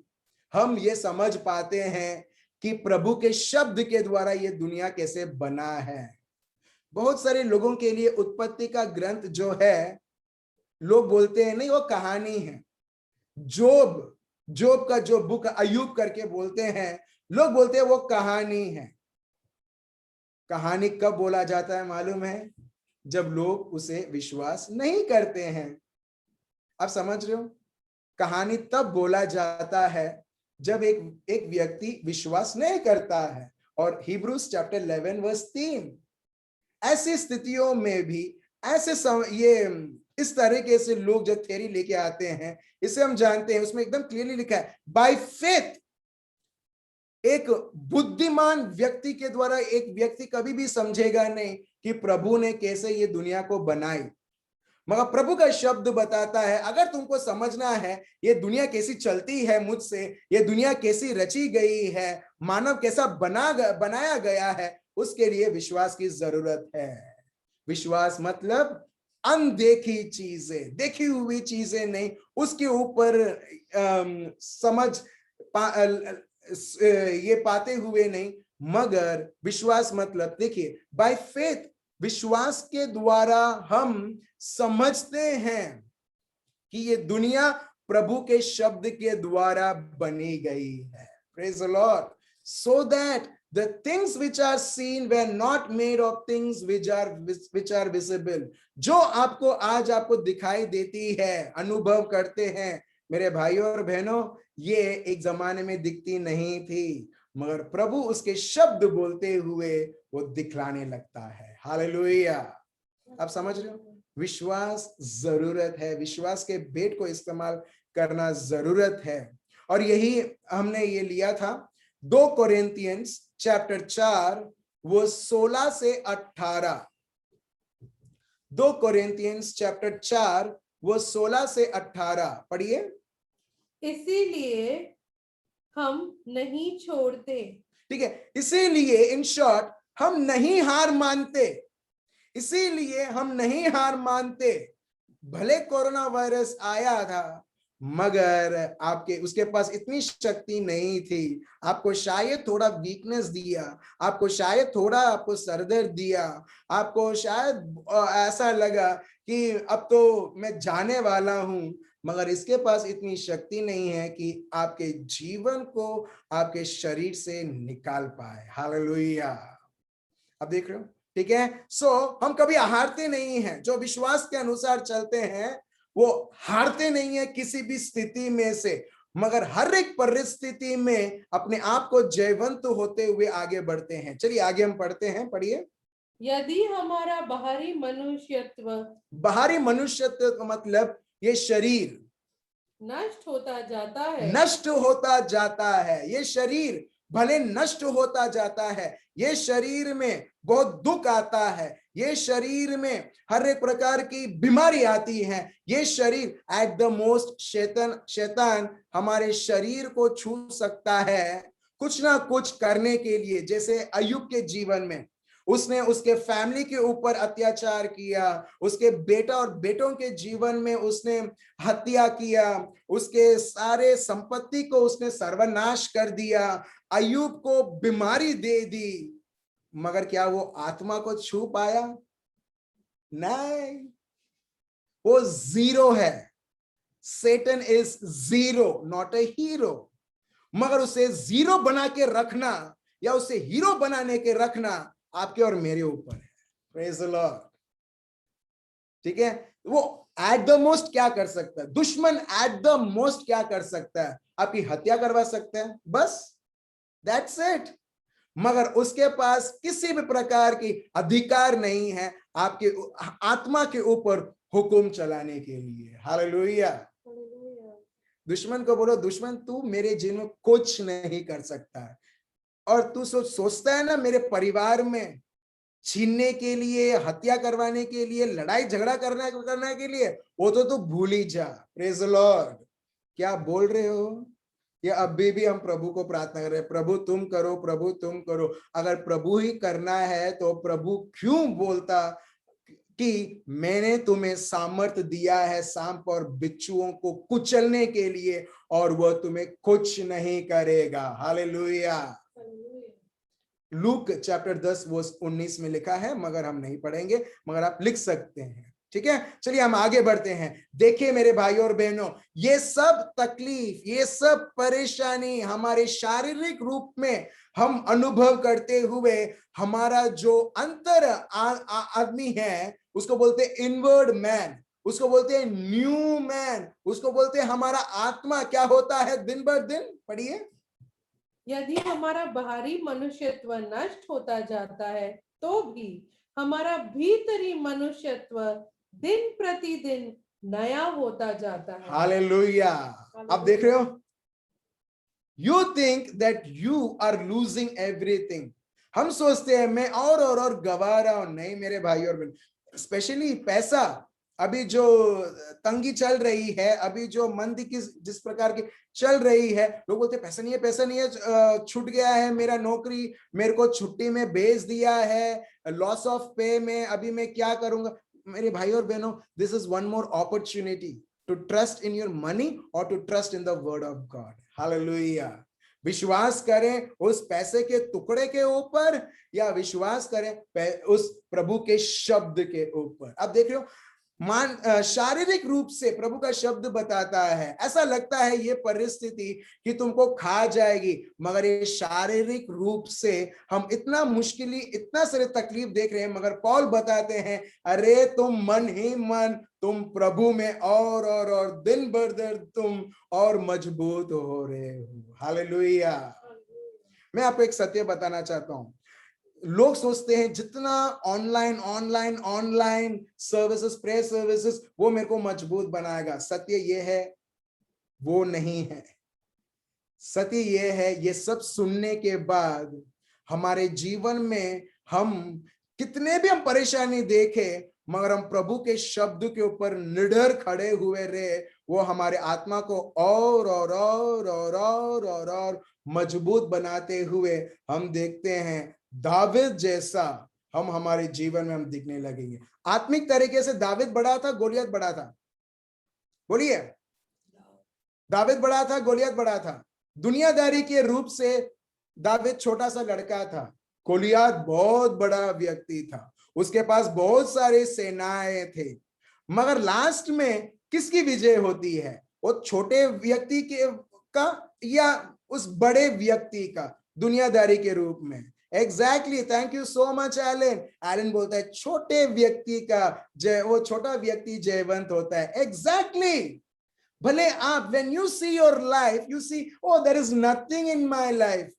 हम ये समझ पाते हैं कि प्रभु के शब्द के द्वारा ये दुनिया कैसे बना है। बहुत सारे लोगों के लिए उत्पत्ति का ग्रंथ जो है, लोग बोलते हैं नहीं वो कहानी है। जोब जोब का जो बुक अय्यूब करके बोलते हैं, लोग बोलते हैं वो कहानी है। कहानी कब बोला जाता है मालूम है? जब लोग उसे विश्वास नहीं करते हैं। आप समझ रहे हो? कहानी तब बोला जाता है जब एक एक व्यक्ति विश्वास नहीं करता है। और हिब्रूज चैप्टर 11 वर्स 3, ऐसी स्थितियों में भी ये इस तरीके से लोग जब थ्योरी लेके आते हैं, इसे हम जानते हैं, उसमें एकदम क्लियरली लिखा है बाय फेथ। एक बुद्धिमान व्यक्ति के द्वारा एक व्यक्ति कभी भी समझेगा नहीं कि प्रभु ने कैसे ये दुनिया को बनाई, मगर प्रभु का शब्द बताता है अगर तुमको समझना है ये दुनिया कैसी चलती है मुझसे, ये दुनिया कैसी रची गई है, मानव कैसा बनाया गया है, उसके लिए विश्वास की जरूरत है। विश्वास मतलब अनदेखी चीजें, देखी हुई चीजें नहीं, उसके ऊपर समझ ये पाते हुए नहीं, मगर विश्वास मतलब देखिए बाय फेथ, विश्वास के द्वारा हम समझते हैं कि ये दुनिया प्रभु के शब्द के द्वारा बनी गई है। Praise the Lord. So that the things which are seen were not made of things which are visible। जो आपको आज आपको दिखाई देती है, अनुभव करते हैं मेरे भाइयों और बहनों, ये एक जमाने में दिखती नहीं थी, मगर प्रभु उसके शब्द बोलते हुए वो दिखलाने लगता है। हालेलुया। आप समझ रहे हो? विश्वास जरूरत है, विश्वास के भेद को इस्तेमाल करना जरूरत है। और यही हमने ये लिया था 2 कोरिन्थियंस चैप्टर 4 वो 16 से 18। 2 कोरिन्थियंस चैप्टर 4 वो 16 से 18 पढ़िए। इसीलिए हम नहीं छोड़ते। ठीक है, इसीलिए इन शॉर्ट हम नहीं हार मानते, इसीलिए हम नहीं हार मानते। भले कोरोना वायरस आया था, मगर आपके उसके पास इतनी शक्ति नहीं थी, आपको शायद थोड़ा वीकनेस दिया, आपको शायद थोड़ा आपको सरदर्द दिया, आपको शायद ऐसा लगा कि अब तो मैं जाने वाला हूं, मगर इसके पास इतनी शक्ति नहीं है कि आपके जीवन को आपके शरीर से निकाल पाए। हालेलुया। अब देख रहे हो? ठीक है। सो हम कभी हारते नहीं हैं, जो विश्वास के अनुसार चलते हैं वो हारते नहीं है किसी भी स्थिति में से, मगर हर एक परिस्थिति में अपने आप को जयवंत होते हुए आगे बढ़ते हैं। चलिए आगे हम पढ़ते हैं, पढ़िए। यदि हमारा बाहरी मनुष्यत्व मतलब ये शरीर नष्ट होता जाता है, नष्ट होता जाता है, ये शरीर भले नष्ट होता जाता है, ये शरीर में बहुत दुख आता है, ये शरीर में हर एक प्रकार की बीमारी आती है, ये शरीर एट द मोस्ट शैतान हमारे शरीर को छू सकता है कुछ ना कुछ करने के लिए। जैसे अय्यूब के जीवन में उसने उसके फैमिली के ऊपर अत्याचार किया, उसके बेटा और बेटों के जीवन में उसने हत्या किया, उसके सारे संपत्ति को उसने सर्वनाश कर दिया, अय्यूब को बीमारी दे दी, मगर क्या वो आत्मा को छू पाया? नहीं, वो जीरो है। Satan is zero, not a hero. मगर उसे जीरो बना के रखना या उसे हीरो बनाने के रखना आपके और मेरे ऊपर है। Praise the Lord. ठीक है, वो एट द मोस्ट क्या कर सकता है? दुश्मन एट द मोस्ट क्या कर सकता है? आपकी हत्या करवा सकता है, बस, दैट्स इट। मगर उसके पास किसी भी प्रकार की अधिकार नहीं है आपके आत्मा के ऊपर हुक्म चलाने के लिए। हालेलुया। दुश्मन को बोलो, दुश्मन तू मेरे जीवन में कुछ नहीं कर सकता है। और तू सोचता है ना मेरे परिवार में छीनने के लिए, हत्या करवाने के लिए, लड़ाई झगड़ा करने के लिए, वो तो भूल ही जा। Praise the Lord. क्या बोल रहे हो? ये अभी भी हम प्रभु को प्रार्थना कर रहे हैं, प्रभु तुम करो, प्रभु तुम करो। अगर प्रभु ही करना है तो प्रभु क्यों बोलता कि मैंने तुम्हें सामर्थ दिया है सांप और बिच्छुओं को कुचलने के लिए और वह तुम्हें कुछ नहीं करेगा। हालेलुया। लूक चैप्टर 10 वर्स 19 में लिखा है, मगर हम नहीं पढ़ेंगे, मगर आप लिख सकते हैं। ठीक है, चलिए हम आगे बढ़ते हैं। देखिए मेरे भाइयों और बहनों, ये सब तकलीफ, ये सब परेशानी हमारे शारीरिक रूप में हम अनुभव करते हुए, हमारा जो अंतर आदमी है, उसको बोलते हैं इनवर्ड मैन, उसको बोलते हैं न्यू मैन, उसको बोलते हैं हमारा आत्मा क्या होता है दिन बर दिन। पढ़िए, यदि हमारा बाहरी मनुष्यत्व नष्ट होता जाता है, तो भी हमारा भीतरी मनुष्यत्व दिन प्रतिदिन नया होता जाता है। हालेलुया। आप देख रहे हो, you think that you are losing everything. हम सोचते हैं मैं और गवा रहा हूं। नहीं मेरे भाई और बहन, स्पेशली पैसा, अभी जो तंगी चल रही है, अभी जो मंदी की जिस प्रकार की चल रही है, लोग बोलते पैसा नहीं है, पैसा नहीं है, छूट गया है मेरा नौकरी, मेरे को छुट्टी में भेज दिया है, लॉस ऑफ पे में, अभी मैं क्या करूंगा। मेरे भाई और बहनों, this is one more opportunity to trust in your money और to trust in the word of God. Hallelujah. विश्वास करें उस पैसे के टुकड़े के ऊपर, या विश्वास करें उस प्रभु के शब्द के ऊपर। अब देख रहे हो, शारीरिक रूप से प्रभु का शब्द बताता है, ऐसा लगता है ये परिस्थिति कि तुमको खा जाएगी, मगर ये शारीरिक रूप से हम इतना मुश्किली, इतना सारे तकलीफ देख रहे हैं, मगर पौल बताते हैं अरे तुम मन ही मन, तुम प्रभु में और दिन भर दिन तुम और मजबूत हो रहे हो। हालेलुया। मैं आपको एक सत्य बताना चाहता हूं। लोग सोचते हैं जितना ऑनलाइन सर्विसेज, प्रेयर सर्विसेज, वो मेरे को मजबूत बनाएगा। सत्य ये है, वो नहीं है। सत्य ये है, ये सब सुनने के बाद हमारे जीवन में हम कितने भी हम परेशानी देखें, मगर हम प्रभु के शब्द के ऊपर निडर खड़े हुए रहे, वो हमारे आत्मा को और मजबूत बनाते हुए हम देखते हैं दाविद जैसा हम हमारे जीवन में हम दिखने लगेंगे। आत्मिक तरीके से दाविद बड़ा था, गोलियत बड़ा था? बोलिए, दाविद बड़ा था, गोलियत बड़ा था? दुनियादारी के रूप से दाविद छोटा सा लड़का था, गोलियत बहुत बड़ा व्यक्ति था, उसके पास बहुत सारे सेनाएं थे। मगर लास्ट में किसकी विजय होती है? वो छोटे व्यक्ति के का या उस बड़े व्यक्ति का दुनियादारी के रूप में? Exactly, thank you so much Alan. Alan बोलता है छोटे व्यक्ति का जय, वो छोटा व्यक्ति जयवंत होता है। एग्जैक्टली। भले आप when you see your life, you see, oh there is nothing in my life,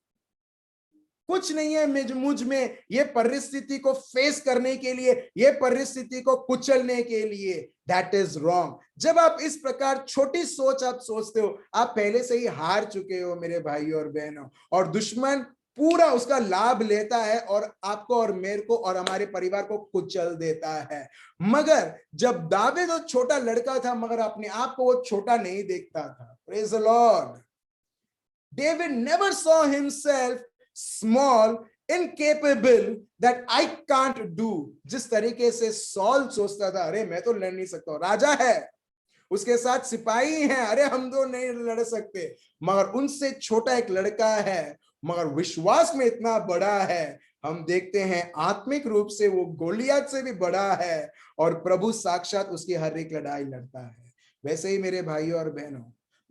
कुछ नहीं है मुझ में, ये परिस्थिति को फेस करने के लिए, ये परिस्थिति को कुचलने के लिए। That is wrong. जब आप इस प्रकार छोटी सोच आप सोचते हो, आप पहले से ही हार चुके हो मेरे भाइयों और बहनों, और दुश्मन पूरा उसका लाभ लेता है और आपको और मेरे को और हमारे परिवार को कुचल देता है। मगर जब दाविद वो छोटा लड़का था, मगर अपने आप को वो छोटा नहीं देखता था। Praise the Lord. David never saw himself small, incapable, that I can't do। जिस तरीके से सॉल सोचता था, अरे मैं तो लड़ नहीं सकता, राजा है, उसके साथ सिपाही हैं, अरे हम तो नहीं लड़ सकते, मगर उनसे छोटा एक लड़का है, मगर विश्वास में इतना बड़ा है। हम देखते हैं आत्मिक रूप से वो गोलियत से भी बड़ा है, और प्रभु साक्षात उसकी हर एक लड़ाई लड़ता है। वैसे ही मेरे भाइयों और बहनों,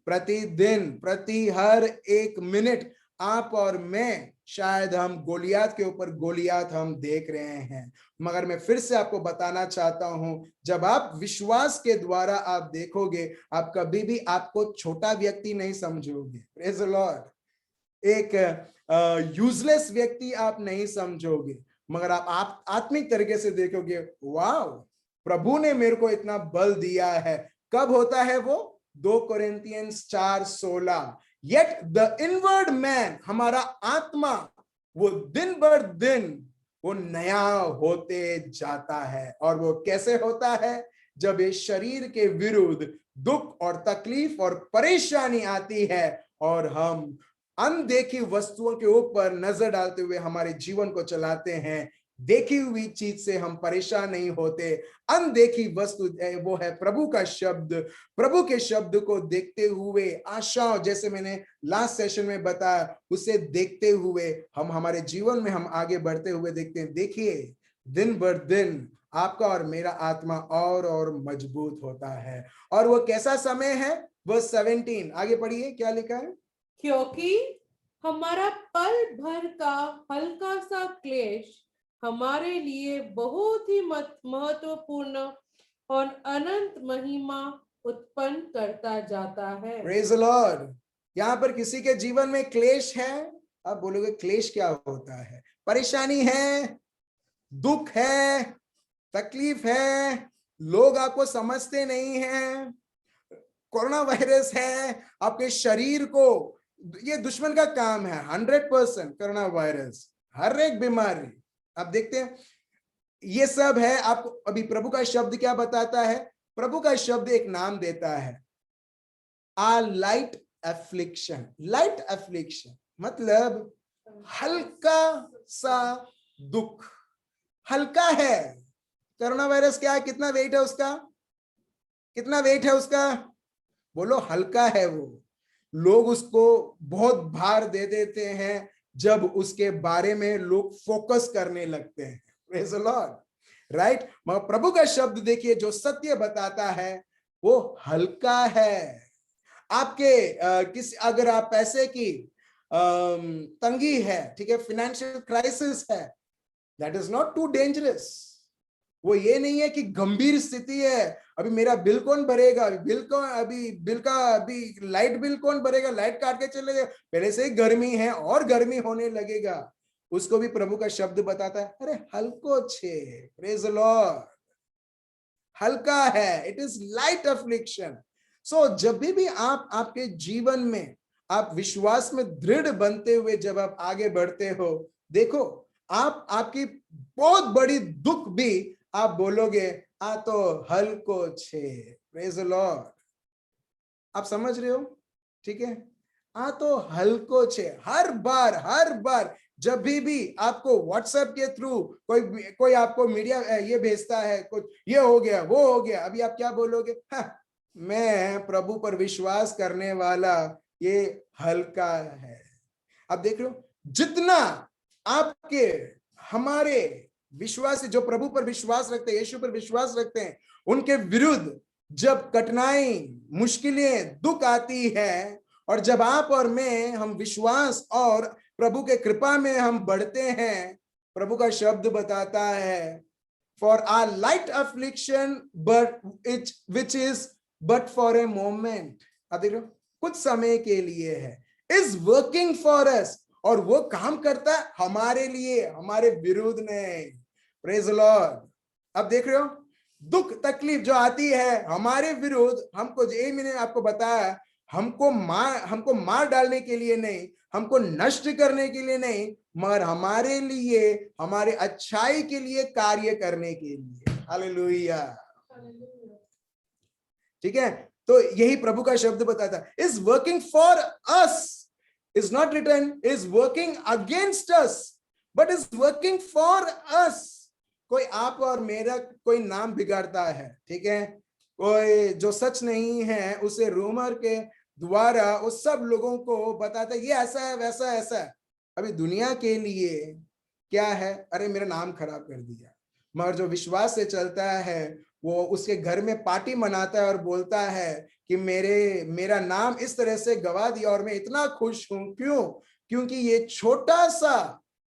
प्रतिदिन, प्रति हर एक मिनट आप और मैं, शायद हम गोलियत के ऊपर गोलियत हम देख रहे हैं, मगर मैं फिर से आपको बताना चाहता हूं, जब आप विश्वास के द्वारा आप देखोगे, आप कभी भी आपको छोटा व्यक्ति नहीं समझोगे। Praise the Lord. एक यूजलेस व्यक्ति आप नहीं समझोगे, मगर आप आत्मिक तरीके से देखोगे, वाह प्रभु ने मेरे को इतना बल दिया है। कब होता है वो? 2 कोरिन्थियंस 4:16। Yet the inward man, हमारा आत्मा, वो दिन भर दिन वो नया होते जाता है। और वो कैसे होता है? जब ये शरीर के विरुद्ध दुख और तकलीफ और परेशानी आती है, और हम अनदेखी वस्तुओं के ऊपर नजर डालते हुए हमारे जीवन को चलाते हैं। देखी हुई चीज से हम परेशान नहीं होते, अनदेखी वस्तु वो है प्रभु का शब्द। प्रभु के शब्द को देखते हुए आशाओं, जैसे मैंने लास्ट सेशन में बताया, उसे देखते हुए हम हमारे जीवन में हम आगे बढ़ते हुए देखते हैं। देखिए दिन भर दिन आपका और मेरा आत्मा और मजबूत होता है। और वो कैसा समय है? वर्स 17 आगे पढ़िए, क्या लिखा है? क्योंकि हमारा पल भर का हल्का सा क्लेश हमारे लिए बहुत ही महत्वपूर्ण और अनंत महिमा उत्पन्न करता जाता है। Praise the Lord. यहाँ पर किसी के जीवन में क्लेश है, आप बोलोगे क्लेश क्या होता है? परेशानी है, दुख है, तकलीफ है, लोग आपको समझते नहीं हैं, कोरोना वायरस है, आपके शरीर को, ये दुश्मन का काम है 100%। कोरोना वायरस, हर एक बीमारी आप देखते हैं, ये सब है। आपको अभी प्रभु का शब्द क्या बताता है? प्रभु का शब्द एक नाम देता है, आ लाइट एफ्लिक्शन। लाइट एफ्लिक्शन मतलब हल्का सा दुख, हल्का है। कोरोना वायरस क्या है? कितना वेट है उसका? कितना वेट है उसका? बोलो, हल्का है वो। लोग उसको बहुत भार दे देते हैं जब उसके बारे में लोग फोकस करने लगते हैं। Praise the Lord, right. मगर प्रभु का शब्द देखिए, जो सत्य बताता है वो हल्का है। आपके किसी, अगर आप पैसे की तंगी है, ठीक है, फाइनेंशियल क्राइसिस है, that is not too dangerous. वो ये नहीं है कि गंभीर स्थिति है, अभी मेरा बिल कौन भरेगा, अभी बिल का, अभी लाइट बिल कौन भरेगा, लाइट काट के चले गए, पहले से ही गर्मी है और गर्मी होने लगेगा। उसको भी प्रभु का शब्द बताता है, अरे हल्को छे, प्रेज द लॉर्ड, हल्का है, इट इज लाइट अफ्लिक्शन। सो जब भी आप आपके जीवन में आप विश्वास में दृढ़ बनते हुए जब आप आगे बढ़ते हो, देखो आप आपकी बहुत बड़ी दुख भी आप बोलोगे आ तो हल्को छे, प्रेज द लॉर्ड। आप समझ रहे हो? ठीक है, आ तो हल्को छे। हर बार जब भी आपको व्हाट्सएप के थ्रू कोई आपको मीडिया ये भेजता है, कुछ ये हो गया वो हो गया, अभी आप क्या बोलोगे? हाँ, मैं प्रभु पर विश्वास करने वाला, ये हल्का है। आप देख रहे हो, जितना आपके हमारे विश्वास, जो प्रभु पर विश्वास रखते हैं, यीशु पर विश्वास रखते हैं, उनके विरुद्ध जब कठिनाई, मुश्किलें, दुख आती है, और जब आप और मैं हम विश्वास और प्रभु के कृपा में हम बढ़ते हैं, प्रभु का शब्द बताता है, for our light affliction but it which is but for a moment. आप देख रहे हो, कुछ समय के लिए है, इज वर्किंग फॉर अस, और वो काम करता है हमारे लिए, हमारे विरुद्ध नहीं। Praise the Lord. अब देख रहे हो, दुख तकलीफ जो आती है हमारे विरुद्ध, हमको, ये मैंने आपको बताया, हमको मार डालने के लिए नहीं, हमको नष्ट करने के लिए नहीं, मगर हमारे लिए, हमारे अच्छाई के लिए कार्य करने के लिए। हालेलुया। ठीक है, तो यही प्रभु का शब्द बताता है, is working for us, is not written is working against us but is working for us। कोई आप और मेरा कोई नाम बिगाड़ता है, ठीक है, कोई जो सच नहीं है उसे रूमर के द्वारा उस सब लोगों को बताता है ये ऐसा है, वैसा ऐसा है। अभी दुनिया के लिए क्या है? अरे मेरा नाम खराब कर दिया। मगर जो विश्वास से चलता है वो उसके घर में पार्टी मनाता है और बोलता है कि मेरा नाम इस तरह से गवा दिया और मैं इतना खुश हूं। क्यों? क्योंकि ये छोटा सा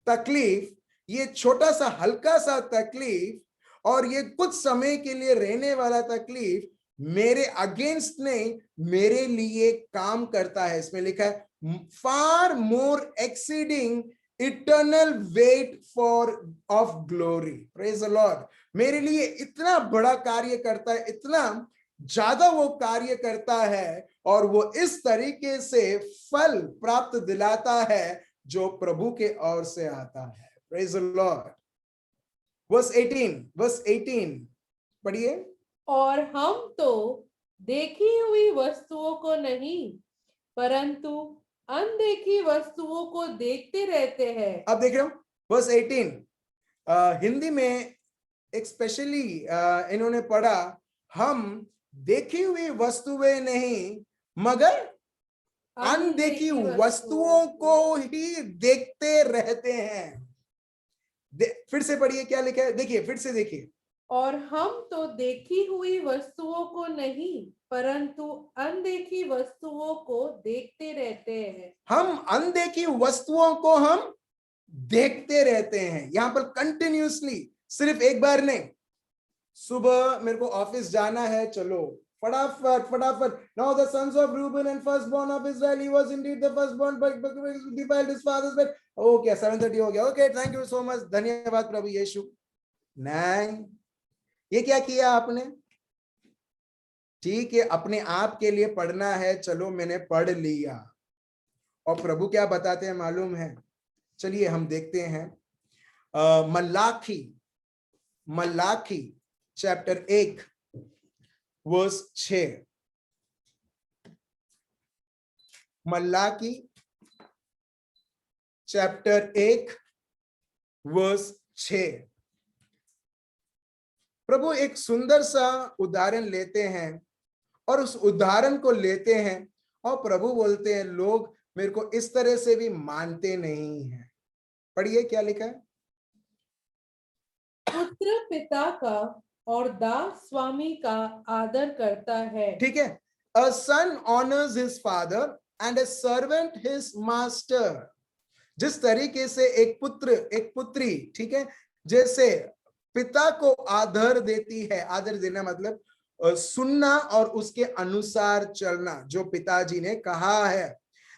तकलीफ, ये छोटा सा हल्का सा तकलीफ और ये कुछ समय के लिए रहने वाला तकलीफ मेरे अगेंस्ट नहीं, मेरे लिए काम करता है। इसमें लिखा है far more exceeding eternal weight for of glory. Praise the Lord. मेरे लिए इतना बड़ा कार्य करता है, इतना ज्यादा वो कार्य करता है, और वो इस तरीके से फल प्राप्त दिलाता है जो प्रभु के ओर से आता है। Praise the Lord. वर्स 18 पढ़िए। और हम तो देखी हुई वस्तुओं को नहीं परंतु अनदेखी वस्तुओं को देखते रहते हैं। अब देख रहे हो वर्स 18, हिंदी में एक स्पेशली इन्होंने पढ़ा, हम देखी हुई वस्तुएं नहीं मगर अनदेखी वस्तुओं को ही देखते रहते हैं। फिर से पढ़िए क्या लिखा है, देखिए फिर से देखिए। और हम तो देखी हुई वस्तुओं को नहीं परंतु अनदेखी वस्तुओं को देखते रहते हैं। हम अनदेखी वस्तुओं को हम देखते रहते हैं। यहां पर कंटिन्यूसली, सिर्फ एक बार नहीं। सुबह मेरे को ऑफिस जाना है, चलो फटाफट फटाफट। Now the sons of Reuben and firstborn of Israel, he was indeed the firstborn but defiled his father's bed. Okay 7:30 हो गया। Okay thank you so much, धन्यवाद प्रभु यीशु। नहीं, ये क्या किया आपने? ठीक है, अपने आप के लिए पढ़ना है, चलो मैंने पढ़ लिया। और प्रभु क्या बताते हैं मालूम है? चलिए हम देखते हैं Malachi chapter 1 verse 6। Malachi chapter 1 verse 6। प्रभु एक सुंदर सा उदाहरण लेते हैं और उस उदाहरण को लेते हैं और प्रभु बोलते हैं लोग मेरे को इस तरह से भी मानते नहीं हैं। पढ़िए क्या लिखा है। पुत्र पिता का और दास स्वामी का आदर करता है। ठीक है, a son honours his father and a servant his master. जिस तरीके से एक पुत्र एक पुत्री, ठीक है, जैसे पिता को आदर देती है, आदर देना मतलब सुनना और उसके अनुसार चलना जो पिताजी ने कहा है।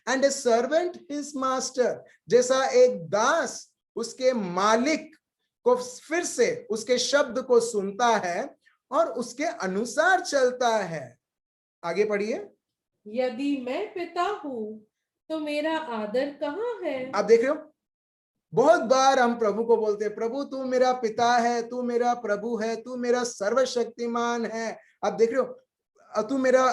And A servant his master, जैसा एक दास उसके मालिक को फिर से उसके शब्द को सुनता है और उसके अनुसार चलता है। आगे पढ़िए। यदि मैं पिता हूं तो मेरा आदर कहाँ है? आप देख रहे हो, बहुत बार हम प्रभु को बोलते हैं प्रभु तू मेरा पिता है, तू मेरा प्रभु है, तू मेरा सर्वशक्तिमान है। आप देख रहे हो, तू मेरा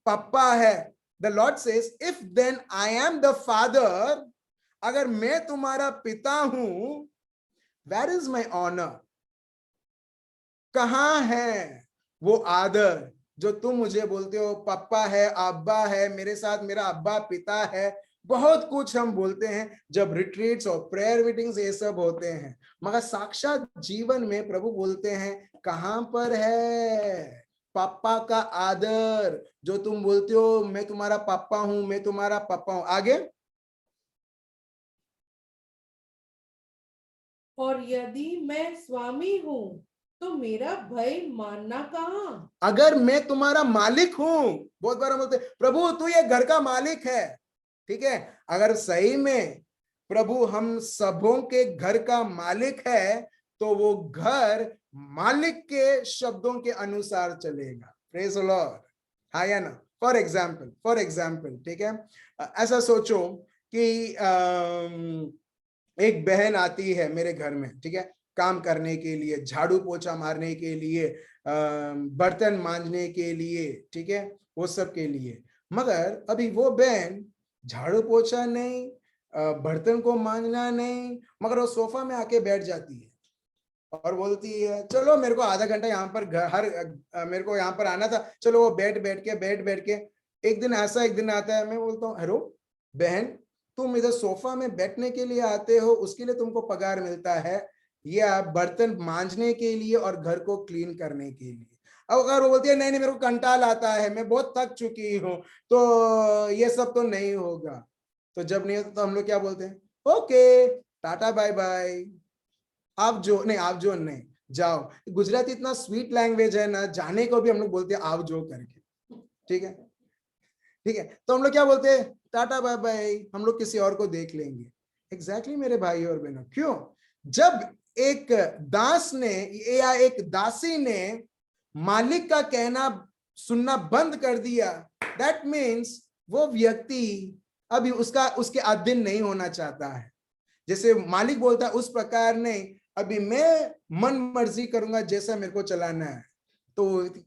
पापा है। The Lord says if then I am the father, अगर मैं तुम्हारा पिता हूं, वेयर इज माई ऑनर? कहां है वो आदर जो तुम मुझे बोलते हो पापा है, अब्बा है, मेरे साथ मेरा अब्बा पिता है। बहुत कुछ हम बोलते हैं जब रिट्रीट्स और प्रेयर मीटिंग्स ये सब होते हैं, मगर साक्षात जीवन में प्रभु बोलते हैं कहां पर है पापा का आदर जो तुम बोलते हो मैं तुम्हारा पापा हूं, मैं तुम्हारा पापा हूं। आगे। और यदि मैं स्वामी हूं तो मेरा भय मानना कहाँ? अगर मैं तुम्हारा मालिक हूं, बहुत बार हम बोलते प्रभु तू ये घर का मालिक है, ठीक है, अगर सही में प्रभु हम सबों के घर का मालिक है तो वो घर मालिक के शब्दों के अनुसार चलेगा। प्रेज द लॉर्ड, हाँ या ना। फॉर एग्जाम्पल, ठीक है, ऐसा सोचो कि एक बहन आती है मेरे घर में, ठीक है, काम करने के लिए, झाड़ू पोछा मारने के लिए, बर्तन मांजने के लिए, ठीक है, वो सब के लिए। मगर अभी वो बहन झाड़ू पोछा नहीं, बर्तन को मांजना नहीं, मगर वो सोफा में आके बैठ जाती है और बोलती है चलो मेरे को आधा घंटा यहाँ पर मेरे को यहाँ पर आना था, चलो वो बैठ बैठ के। एक दिन आता है, मैं बोलता हूँ हेलो बहन, तुम इधर सोफा में बैठने के लिए आते हो, उसके लिए तुमको पगार मिलता है या बर्तन मांजने के लिए और घर को क्लीन करने के लिए? अब अगर वो बोलती है नहीं मेरे को कंटाल आता है, मैं बहुत थक चुकी हूँ, तो ये सब तो नहीं होगा। तो जब नहीं होता तो हम लोग क्या बोलते हैं? ओके टाटा बाय बाय, आप जो नहीं जाओ। गुजराती इतना स्वीट लैंग्वेज है ना, जाने को भी हम लोग बोलते हैं आप जो करके, ठीक है, ठीक है। तो हम लोग क्या बोलते हैं? टाटा बाय बाय, हम लोग किसी और को देख लेंगे। एग्जैक्टली मेरे भाई और बहनों, क्यों? जब एक दास ने या एक दासी ने मालिक का कहना सुनना बंद कर दिया, दैट मीन्स वो व्यक्ति अभी उसके अधीन नहीं होना चाहता है। जैसे मालिक बोलता है उस प्रकार नहीं, अभी मैं मन मर्जी करूंगा जैसा मेरे को चलाना है। तो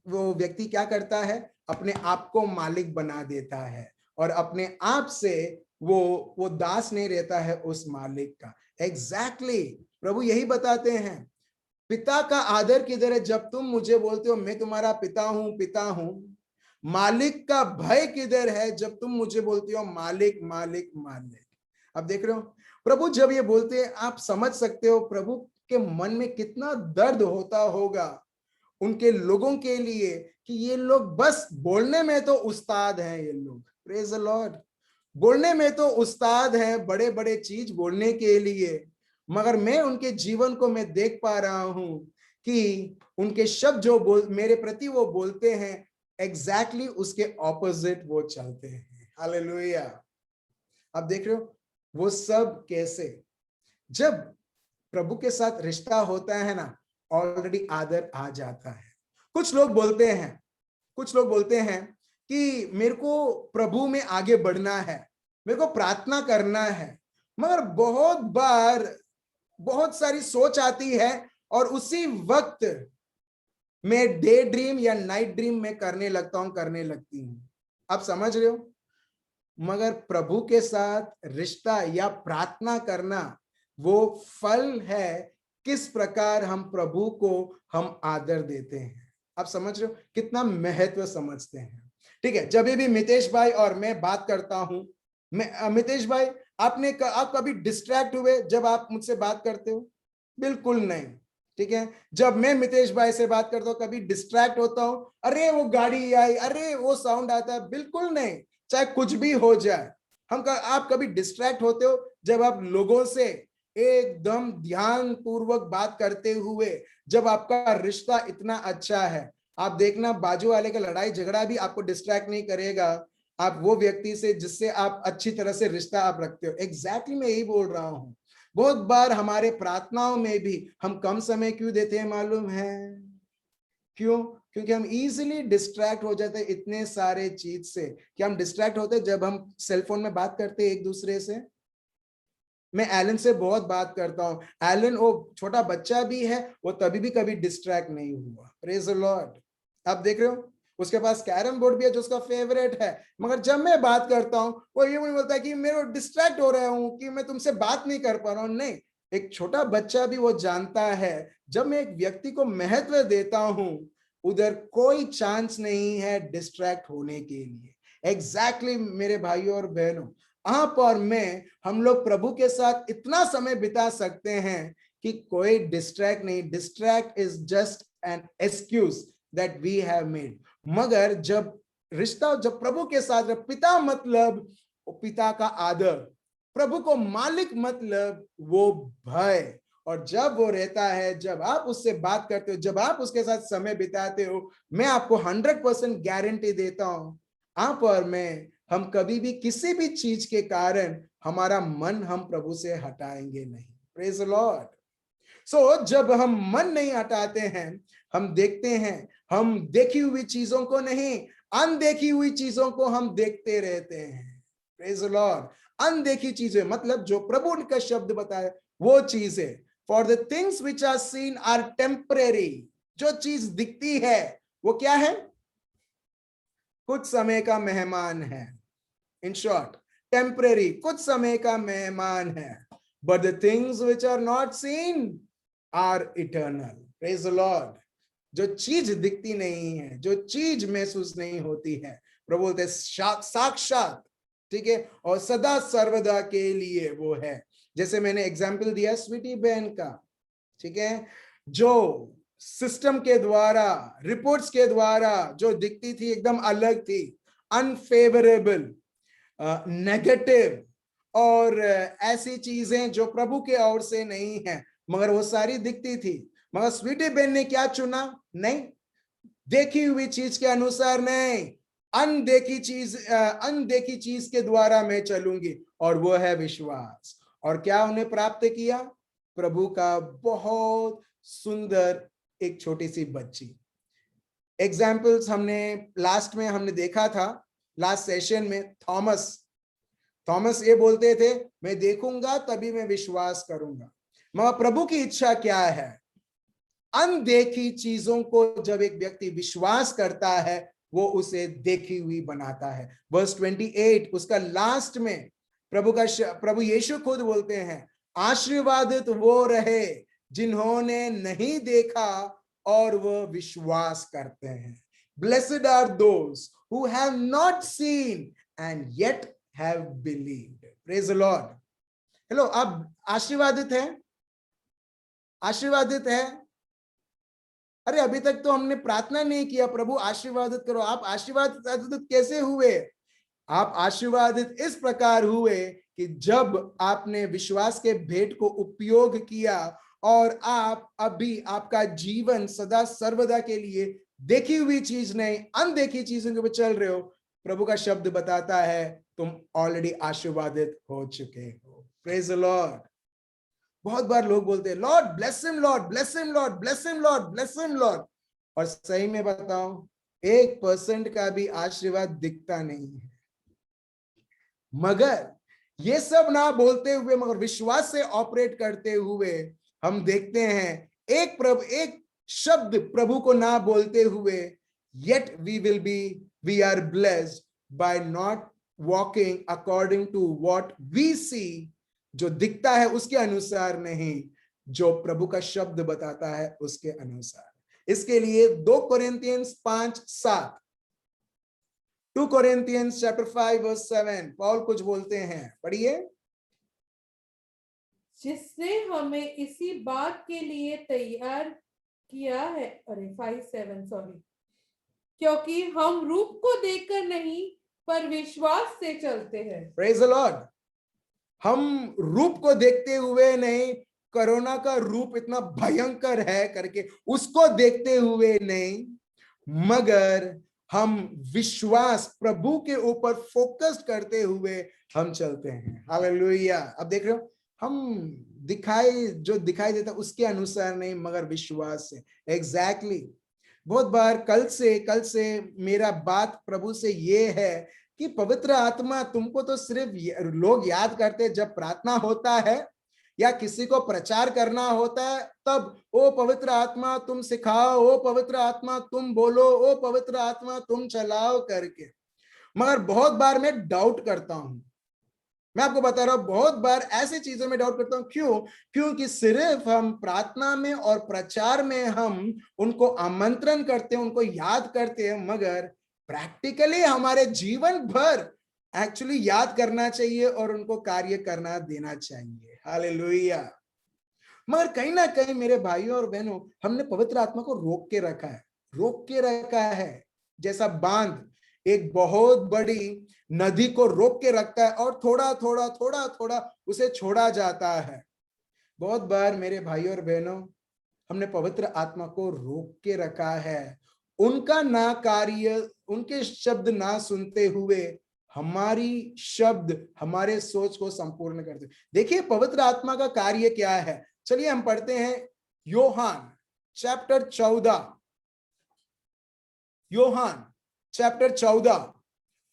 वो व्यक्ति क्या करता है? अपने आप को मालिक बना देता है और अपने आप से वो दास नहीं रहता है उस मालिक का। एग्जैक्टली प्रभु यही बताते हैं, पिता का आदर किधर है? जब तुम मुझे बोलते हो मैं तुम्हारा पिता हूं। मालिक का भय किधर है? जब तुम मुझे बोलते हो मालिक मालिक मालिक। अब देख रहे हो प्रभु जब ये बोलते हैं, आप समझ सकते हो प्रभु के मन में कितना दर्द होता होगा। उनके लोगों के लिए कि ये लोग बस बोलने में तो उस्ताद हैं, ये लोग, प्रेज द लॉर्ड, बोलने में तो उस्ताद हैं, बड़े बड़े चीज बोलने के लिए, मगर मैं उनके जीवन को मैं देख पा रहा हूं कि उनके शब्द जो मेरे प्रति वो बोलते हैं, एग्जैक्टली उसके ऑपोजिट वो चलते हैं। हालेलुया। आप देख रहे हो वो सब कैसे, जब प्रभु के साथ रिश्ता होता है ना, ऑलरेडी आदर आ जाता है। कुछ लोग बोलते हैं कि मेरे को प्रभु में आगे बढ़ना है, मेरे को प्रार्थना करना है, मगर बहुत बार बहुत सारी सोच आती है और उसी वक्त मैं डे ड्रीम या नाइट ड्रीम में करने लगती हूं। आप समझ रहे हो? मगर प्रभु के साथ रिश्ता या प्रार्थना करना वो फल है, किस प्रकार हम प्रभु को हम आदर देते हैं। आप समझ रहे हो कितना महत्व समझते हैं? ठीक है, जब भी मितेश भाई और मैं बात करता हूं, मितेश भाई आप कभी डिस्ट्रैक्ट हुए जब आप मुझसे बात करते हो? बिल्कुल नहीं। ठीक है, जब मैं मितेश भाई से बात करता हूं कभी डिस्ट्रैक्ट होता हूं, अरे वो गाड़ी आई, अरे वो साउंड आता है? बिल्कुल नहीं। चाहे कुछ भी हो जाए, आप कभी डिस्ट्रैक्ट होते हो जब आप लोगों से एकदम ध्यान पूर्वक बात करते हुए, जब आपका रिश्ता इतना अच्छा है? आप देखना बाजू वाले का लड़ाई झगड़ा भी आपको डिस्ट्रैक्ट नहीं करेगा, आप वो व्यक्ति से जिससे आप अच्छी तरह से रिश्ता आप रखते हो। एग्जैक्टली मैं यही बोल रहा हूं। बहुत बार हमारे प्रार्थनाओं में भी हम कम समय क्यों देते हैं मालूम है? क्यों? क्योंकि हम इजीली डिस्ट्रैक्ट हो जाते हैं इतने सारे चीज से। कि हम डिस्ट्रैक्ट होते हैं जब हम सेलफोन में बात करते हैं एक दूसरे से। मैं एलन से बहुत बात करता हूं, एलन वो छोटा बच्चा भी है, वो तभी भी कभी डिस्ट्रैक्ट नहीं हुआ। Praise the Lord. आप देख रहे हो उसके पास कैरम बोर्ड भी है जो उसका फेवरेट है, मगर जब मैं बात करता हूं वो ये नहीं बोलता कि मैं डिस्ट्रैक्ट हो रहा हूं, कि मैं तुमसे बात नहीं कर पा रहा हूं। नहीं, एक छोटा बच्चा भी वो जानता है जब मैं एक व्यक्ति को महत्व देता हूं, उधर कोई चांस नहीं है डिस्ट्रैक्ट होने के लिए। एग्जैक्टली मेरे भाइयों और बहनों, आप और मैं, हम लोग प्रभु के साथ इतना समय बिता सकते हैं कि कोई डिस्ट्रैक्ट नहीं। Distract is just an excuse that we have made. मगर जब रिश्ता जब प्रभु के साथ, पिता मतलब पिता का आदर, प्रभु को मालिक मतलब वो भय, और जब वो रहता है, जब आप उससे बात करते हो, जब आप उसके साथ समय बिताते हो, मैं आपको 100% गारंटी देता हूं, आप और मैं, हम कभी भी किसी भी चीज के कारण हमारा मन हम प्रभु से हटाएंगे नहीं। Praise the Lord. सो जब हम मन नहीं हटाते हैं, हम देखते हैं, हम देखी हुई चीजों को नहीं, अनदेखी हुई चीजों को हम देखते रहते हैं। Praise the Lord. अनदेखी चीजें मतलब जो प्रभु का शब्द बताए वो चीजें, for the things which are seen are temporary. जो चीज दिखती है वो क्या है? कुछ समय का मेहमान है। इन शॉर्ट, टेम्परेरी, कुछ समय का मेहमान है। But the things which are not seen are eternal. Praise the Lord. जो चीज दिखती नहीं है, जो चीज महसूस नहीं होती है, प्रभु बोलते साक्षात, ठीक है, और सदा सर्वदा के लिए वो है। जैसे मैंने एग्जाम्पल दिया स्वीटी बहन का, ठीक है, जो सिस्टम के द्वारा, रिपोर्ट्स के द्वारा जो दिखती थी एकदम अलग थी, अनफेवरेबल, नेगेटिव, और ऐसी चीजें जो प्रभु के ओर से नहीं है, मगर वो सारी दिखती थी। मगर स्वीटी बेन ने क्या चुना? नहीं, देखी हुई चीज के अनुसार नहीं, अनदेखी चीज के द्वारा मैं चलूंगी, और वो है विश्वास। और क्या उन्हें प्राप्त किया? प्रभु का बहुत सुंदर एक छोटी सी बच्ची। एग्जाम्पल्स हमने लास्ट में हमने देखा था, लास्ट सेशन में, थॉमस ये बोलते थे, मैं देखूंगा तभी मैं विश्वास करूंगा। मगर प्रभु की इच्छा क्या है? अनदेखी चीजों को जब एक व्यक्ति विश्वास करता है, वो उसे देखी हुई बनाता है। वर्स 28 उसका लास्ट में प्रभु यीशु खुद बोलते हैं, आशीर्वादित वो रहे जिन्होंने नहीं देखा और वह विश्वास करते हैं। Blessed are those who have not seen and yet have believed. Praise the Lord. Hello, आप आशीर्वादित है? आशीर्वादित है अरे अभी तक तो हमने प्रार्थना नहीं किया, प्रभु आशीर्वादित करो। आप आशीर्वादित कैसे हुए? आप आशीर्वादित इस प्रकार हुए कि जब आपने विश्वास के भेंट को उपयोग किया और आप अभी आपका जीवन सदा सर्वदा के लिए देखी हुई चीज नहीं, अनदेखी चीजों के ऊपर चल रहे हो। प्रभु का शब्द बताता है तुम ऑलरेडी आशीर्वादित हो चुके हो। Praise the Lord. बहुत बार लोग बोलते हैं Lord bless him, Lord bless him, Lord bless him, Lord bless him, Lord, और सही में बताऊं 1% का भी आशीर्वाद दिखता नहीं है। मगर ये सब ना बोलते हुए, मगर विश्वास से ऑपरेट करते हुए हम देखते हैं एक शब्द प्रभु को ना बोलते हुए, yet we are blessed by not walking according to what we see, जो दिखता है उसके अनुसार नहीं, जो प्रभु का शब्द बताता है उसके अनुसार। इसके लिए 2 कोरिन्थियंस 5:7, 2 Corinthians chapter 5 verse 7, पौल कुछ बोलते हैं, पढ़िए। जिसने हमें इसी बात के लिए तैयार किया है, 5:7 सॉरी, क्योंकि हम रूप को देखकर नहीं पर विश्वास से चलते हैं। Praise the Lord. हम रूप को देखते हुए नहीं, कोरोना का रूप इतना भयंकर है करके उसको देखते हुए नहीं, मगर हम विश्वास प्रभु के ऊपर फोकस करते हुए हम चलते हैं। हालेलुया। अब देख रहे हो, हम जो दिखाई देता उसके अनुसार नहीं, मगर विश्वास से। एग्जैक्टली। बहुत बार कल से मेरा बात प्रभु से ये है कि पवित्र आत्मा तुमको तो सिर्फ लोग याद करते जब प्रार्थना होता है या किसी को प्रचार करना होता है, तब ओ पवित्र आत्मा तुम सिखाओ, ओ पवित्र आत्मा तुम बोलो, ओ पवित्र आत्मा तुम चलाओ करके। मगर बहुत बार मैं डाउट करता हूं, मैं आपको बता रहा हूं, बहुत बार ऐसी चीजों में डाउट करता हूं। क्यों? क्योंकि सिर्फ हम प्रार्थना में और प्रचार में हम उनको आमंत्रण करते हैं, उनको याद करते हैं, मगर प्रैक्टिकली हमारे जीवन भर एक्चुअली याद करना चाहिए और उनको कार्य करना देना चाहिए। हालेलुया। मगर कहीं ना कहीं मेरे भाइयों और बहनों, हमने पवित्र आत्मा को रोक के रखा है। जैसा बांध एक बहुत बड़ी नदी को रोक के रखता है और थोड़ा थोड़ा उसे छोड़ा जाता है। बहुत बार मेरे भाइयों और बहनों, हमने पवित्र आत्मा को रोक के रखा है, उनका ना कार्य, उनके शब्द ना सुनते हुए हमारी शब्द, हमारे सोच को संपूर्ण करते। देखिए पवित्र आत्मा का कार्य क्या है। चलिए हम पढ़ते हैं योहान चैप्टर 14, योहान चैप्टर 14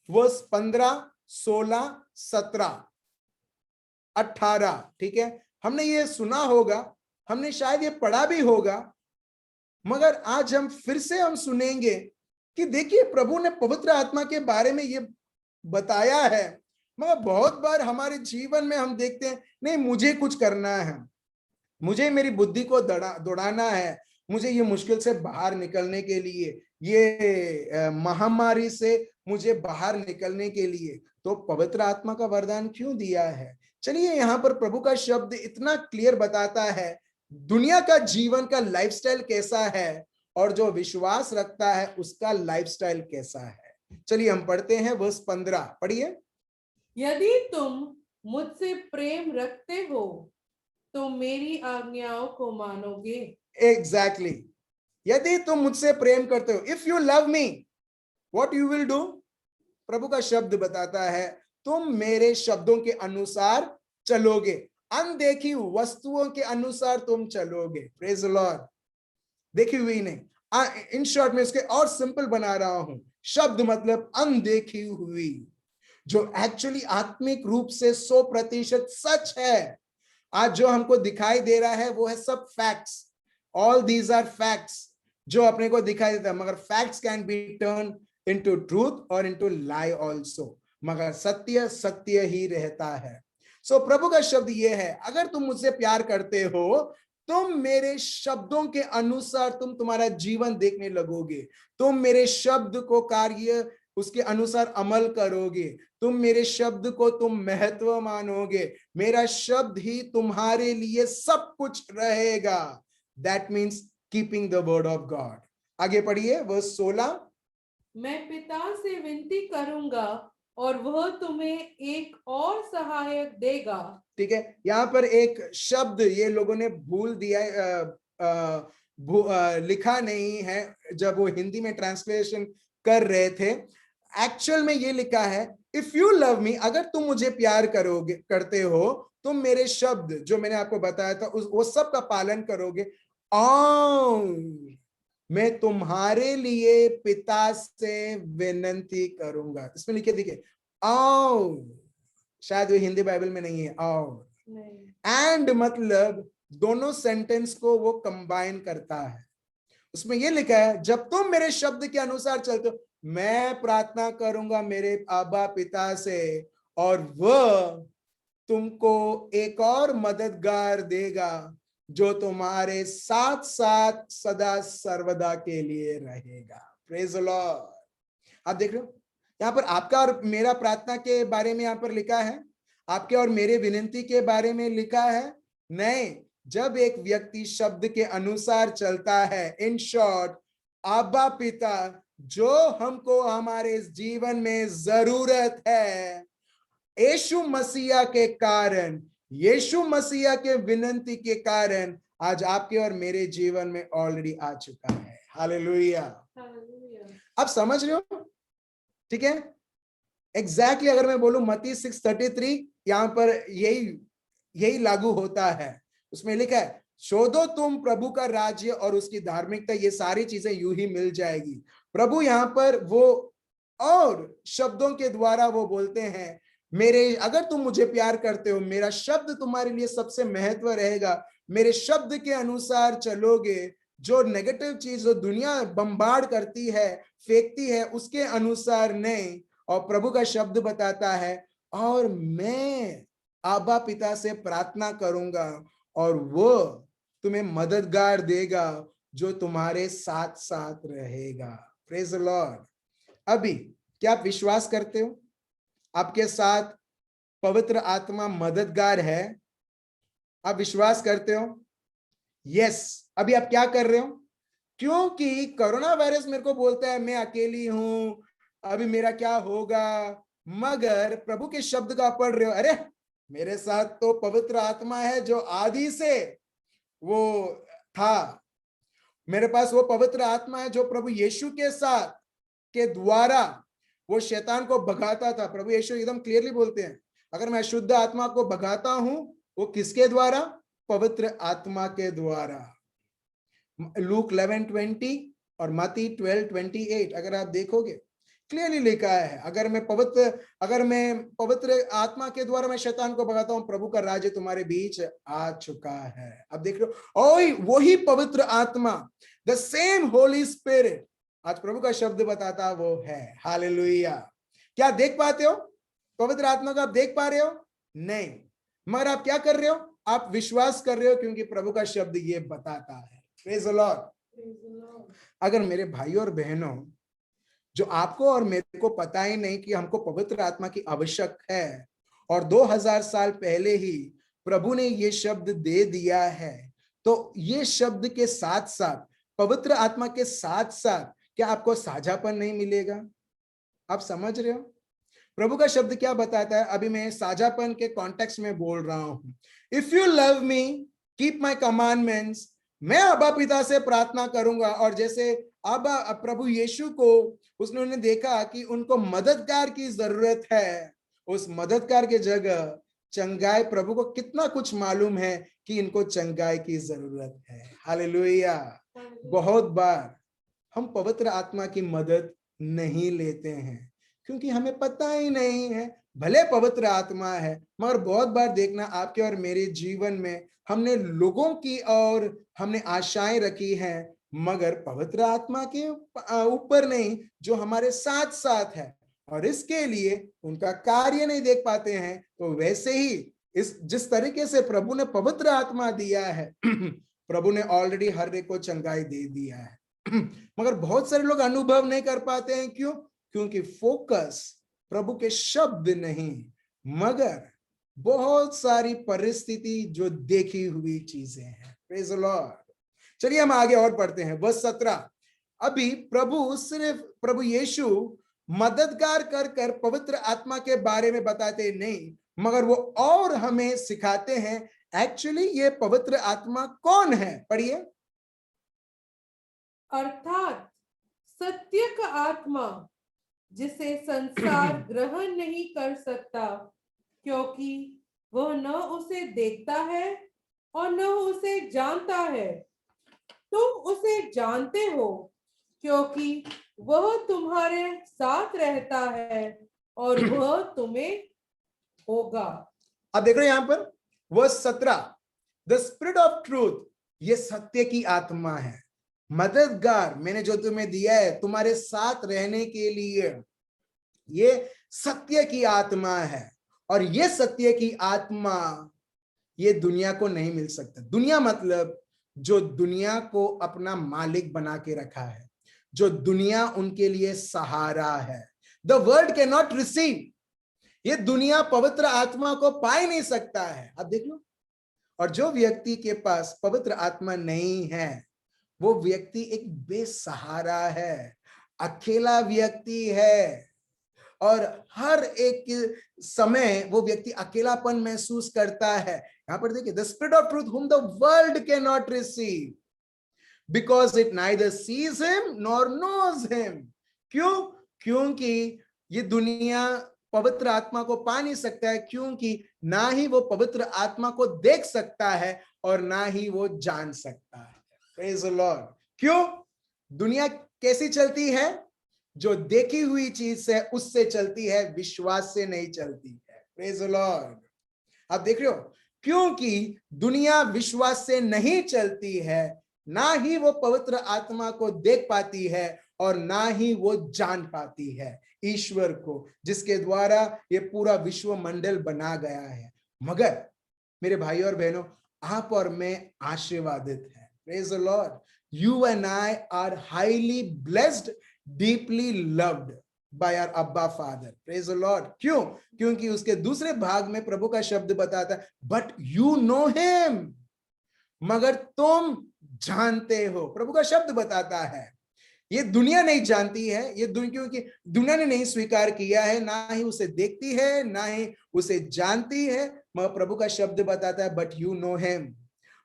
वर्स 15, 16, 17, 18। ठीक है, हमने ये सुना होगा, हमने शायद ये पढ़ा भी होगा, मगर आज हम फिर से हम सुनेंगे कि देखिए प्रभु ने पवित्र आत्मा के बारे में ये बताया है। मगर बहुत बार हमारे जीवन में हम देखते हैं नहीं, मुझे कुछ करना है, मुझे मेरी बुद्धि को दौड़ाना है, मुझे ये मुश्किल से बाहर निकलने के लिए, ये महामारी से मुझे बाहर निकलने के लिए तो पवित्र आत्मा का वरदान क्यों दिया है। चलिए यहाँ पर प्रभु का शब्द इतना क्लियर बताता है दुनिया का जीवन का लाइफस्टाइल कैसा है और जो विश्वास रखता है उसका लाइफस्टाइल कैसा है। चलिए हम पढ़ते हैं वर्स 15, पढ़िए। यदि तुम मुझसे प्रेम रखते हो तो मेरी आज्ञाओं को मानोगे। एग्जैक्टली। यदि तुम मुझसे प्रेम करते हो, if you love me, what you will do. प्रभु का शब्द बताता है तुम मेरे शब्दों के अनुसार चलोगे, अनदेखी वस्तुओं के अनुसार तुम चलोगे। Praise the Lord. देखी हुई नहीं, इन शॉर्ट में इसके और सिंपल बना रहा हूं। शब्द मतलब अनदेखी हुई, जो एक्चुअली आत्मिक रूप से 100% सच है। आज जो हमको दिखाई दे रहा है वो है सब facts, all these are facts जो अपने को दिखाई देता है, मगर facts can be turn into truth और इनटू लाई ऑल्सो, मगर सत्य सत्य ही रहता है। सो प्रभु का शब्द ये है, अगर तुम मुझसे प्यार करते हो तुम मेरे शब्दों के अनुसार तुम तुम्हारा जीवन देखने लगोगे, तुम मेरे शब्द को कार्य उसके अनुसार अमल करोगे, तुम मेरे शब्द को तुम महत्व मानोगे, मेरा शब्द ही तुम्हारे लिए सब कुछ रहेगा। That means keeping the word of God. आगे पढ़िए वर्स 16। मैं पिता से विनती करूंगा और वह तुम्हें एक और सहायक देगा। ठीक है, यहाँ पर एक शब्द ये लोगों ने भूल दिया, लिखा नहीं है जब वो हिंदी में ट्रांसलेशन कर रहे थे। एक्चुअल में ये लिखा है, इफ यू लव मी, अगर तुम मुझे प्यार करोगे, करते हो, तुम मेरे शब्द जो मैंने आपको बताया था वो सब का पालन करोगे, और मैं तुम्हारे लिए पिता से विनती करूंगा। इसमें लिखे देखिए, और शायद वो हिंदी बाइबल में नहीं है, और एंड मतलब दोनों सेंटेंस को वो कंबाइन करता है। उसमें ये लिखा है, जब तुम मेरे शब्द के अनुसार चलते हो, मैं प्रार्थना करूंगा मेरे आबा पिता से, और वह तुमको एक और मददगार देगा जो तुम्हारे साथ साथ सदा सर्वदा के लिए रहेगा। Praise the Lord. आप देख रहे हो यहाँ पर आपका और मेरा प्रार्थना के बारे में यहाँ पर लिखा है, आपके और मेरे विनती के बारे में लिखा है नहीं। जब एक व्यक्ति शब्द के अनुसार चलता है, इन शॉर्ट आबा पिता जो हमको हमारे इस जीवन में जरूरत है, यीशु मसीहा के कारण, यीशु मसीहा के विनती के कारण आज आपके और मेरे जीवन में ऑलरेडी आ चुका है। हालेलुया। आप समझ रहे हो? ठीक है, एग्जैक्टली अगर मैं बोलूं मत्ती 6:33, यहां पर यही लागू होता है। उसमें लिखा है, शोधो तुम प्रभु का राज्य और उसकी धार्मिकता, ये सारी चीजें यूं ही मिल जाएगी। प्रभु यहां पर वो और शब्दों के द्वारा वो बोलते हैं, मेरे अगर तुम मुझे प्यार करते हो, मेरा शब्द तुम्हारे लिए सबसे महत्व रहेगा, मेरे शब्द के अनुसार चलोगे, जो नेगेटिव चीज जो दुनिया बम्बार्ड करती है, फेंकती है, उसके अनुसार नहीं। और प्रभु का शब्द बताता है, और मैं आबा पिता से प्रार्थना करूंगा और वो तुम्हें मददगार देगा जो तुम्हारे साथ साथ रहेगा। Praise the Lord. अभी क्या आप विश्वास करते हो आपके साथ पवित्र आत्मा मददगार है? आप विश्वास करते हो? यस। अभी आप क्या कर रहे हो? क्योंकि कोरोना वायरस मेरे को बोलता है मैं अकेली हूं, अभी मेरा क्या होगा, मगर प्रभु के शब्द का पढ़ रहे हो, अरे मेरे साथ तो पवित्र आत्मा है जो आदि से वो था, मेरे पास वो पवित्र आत्मा है जो प्रभु यीशु के साथ के द्वारा वो शैतान को भगाता था। प्रभु यीशु एकदम क्लियरली बोलते हैं, अगर मैं अशुद्ध आत्मा को भगाता हूं, वो किसके द्वारा? पवित्र आत्मा के द्वारा। लूक 11:20 और मत्ती 12:28 अगर आप देखोगे क्लियरली लिखा है, अगर मैं पवित्र आत्मा के द्वारा मैं शैतान को भगाता हूं, प्रभु का राज्य तुम्हारे बीच आ चुका है। अब देख लो, ओए वही पवित्र आत्मा, द सेम होली स्पिरिट, आज प्रभु का शब्द बताता वो है। हालेलुया। क्या देख पाते हो पवित्र आत्मा को? आप देख पा रहे हो? नहीं, मगर आप क्या कर रहे हो? आप विश्वास कर रहे हो, क्योंकि प्रभु का शब्द ये बताता है। Praise the Lord. अगर मेरे भाई और बहनों, जो आपको और मेरे को पता ही नहीं कि हमको पवित्र आत्मा की आवश्यक है, और 2000 साल पहले ही प्रभु ने ये शब्द दे दिया है, तो ये शब्द के साथ साथ, पवित्र आत्मा के साथ साथ, क्या आपको साझापन नहीं मिलेगा? आप समझ रहे हो प्रभु का शब्द क्या बताता है? अभी मैं साझापन के कॉन्टेक्स्ट में बोल रहा हूं। If you love me keep my commandments, मैं अब्बा पिता से प्रार्थना करूंगा। और जैसे अब्बा प्रभु यीशु को उसने देखा कि उनको मददगार की जरूरत है, उस मददगार के जगह चंगाई, प्रभु को कितना कुछ मालूम है कि इनको चंगाई की जरूरत है। हालेलुया। बहुत बार हम पवित्र आत्मा की मदद नहीं लेते हैं क्योंकि हमें पता ही नहीं है, भले पवित्र आत्मा है, मगर बहुत बार देखना आपके और मेरे जीवन में हमने लोगों की और हमने आशाएं रखी हैं, मगर पवित्र आत्मा के ऊपर नहीं, जो हमारे साथ साथ है, और इसके लिए उनका कार्य नहीं देख पाते हैं। तो वैसे ही जिस तरीके से प्रभु ने पवित्र आत्मा दिया है प्रभु ने ऑलरेडी हर एक को चंगाई दे दिया है मगर बहुत सारे लोग अनुभव नहीं कर पाते हैं। क्यों? क्योंकि फोकस प्रभु के शब्द नहीं, मगर बहुत सारी परिस्थिति जो देखी हुई चीजें हैं। Praise the Lord. चलिए हम आगे और पढ़ते हैं वर्स 17। अभी प्रभु यीशु मददगार कर कर पवित्र आत्मा के बारे में बताते नहीं, मगर वो और हमें सिखाते हैं एक्चुअली ये पवित्र आत्मा कौन है। पढ़िए। अर्थात सत्य का आत्मा, जिसे संसार ग्रहण नहीं कर सकता, क्योंकि वह न उसे देखता है और न उसे जानता है। तुम उसे जानते हो, क्योंकि वह तुम्हारे साथ रहता है और वह तुम्हें होगा। अब देख रहे हैं यहां पर verse 17, the spirit of truth, ये सत्य की आत्मा है। मददगार मैंने जो तुम्हें दिया है तुम्हारे साथ रहने के लिए, ये सत्य की आत्मा है। और ये सत्य की आत्मा ये दुनिया को नहीं मिल सकता। दुनिया मतलब जो दुनिया को अपना मालिक बना के रखा है, जो दुनिया उनके लिए सहारा है। The world can not receive, ये दुनिया पवित्र आत्मा को पा ही नहीं सकता है। अब देख लो, और जो व्यक्ति के पास पवित्र आत्मा नहीं है वो व्यक्ति एक बेसहारा है, अकेला व्यक्ति है, और हर एक समय वो व्यक्ति अकेलापन महसूस करता है। यहां पर देखिए, the spirit of truth whom the world cannot receive because it neither sees him nor knows him। क्यों? क्योंकि ये दुनिया पवित्र आत्मा को पा नहीं सकता है, क्योंकि ना ही वो पवित्र आत्मा को देख सकता है और ना ही वो जान सकता है। Praise the Lord. क्यों? दुनिया कैसी चलती है? जो देखी हुई चीज से उससे चलती है, विश्वास से नहीं चलती है। Praise the Lord. आप देख रहे हो, क्योंकि दुनिया विश्वास से नहीं चलती है, ना ही वो पवित्र आत्मा को देख पाती है और ना ही वो जान पाती है ईश्वर को, जिसके द्वारा ये पूरा विश्व मंडल बना गया है। मगर मेरे भाई और बहनों, आप और मैं आशीर्वादित हैं। Praise the Lord. You and I are highly blessed, deeply loved by our अब्बा फादर। Praise the Lord. क्यों? क्योंकि उसके दूसरे भाग में प्रभु का शब्द बताता है, बट यू नो हिम, मगर तुम जानते हो। प्रभु का शब्द बताता है ये दुनिया नहीं जानती है, ये क्योंकि दुनिया ने नहीं स्वीकार किया है, ना ही उसे देखती है, ना ही उसे जानती है। मगर प्रभु का शब्द बताता है, बट यू नो हिम,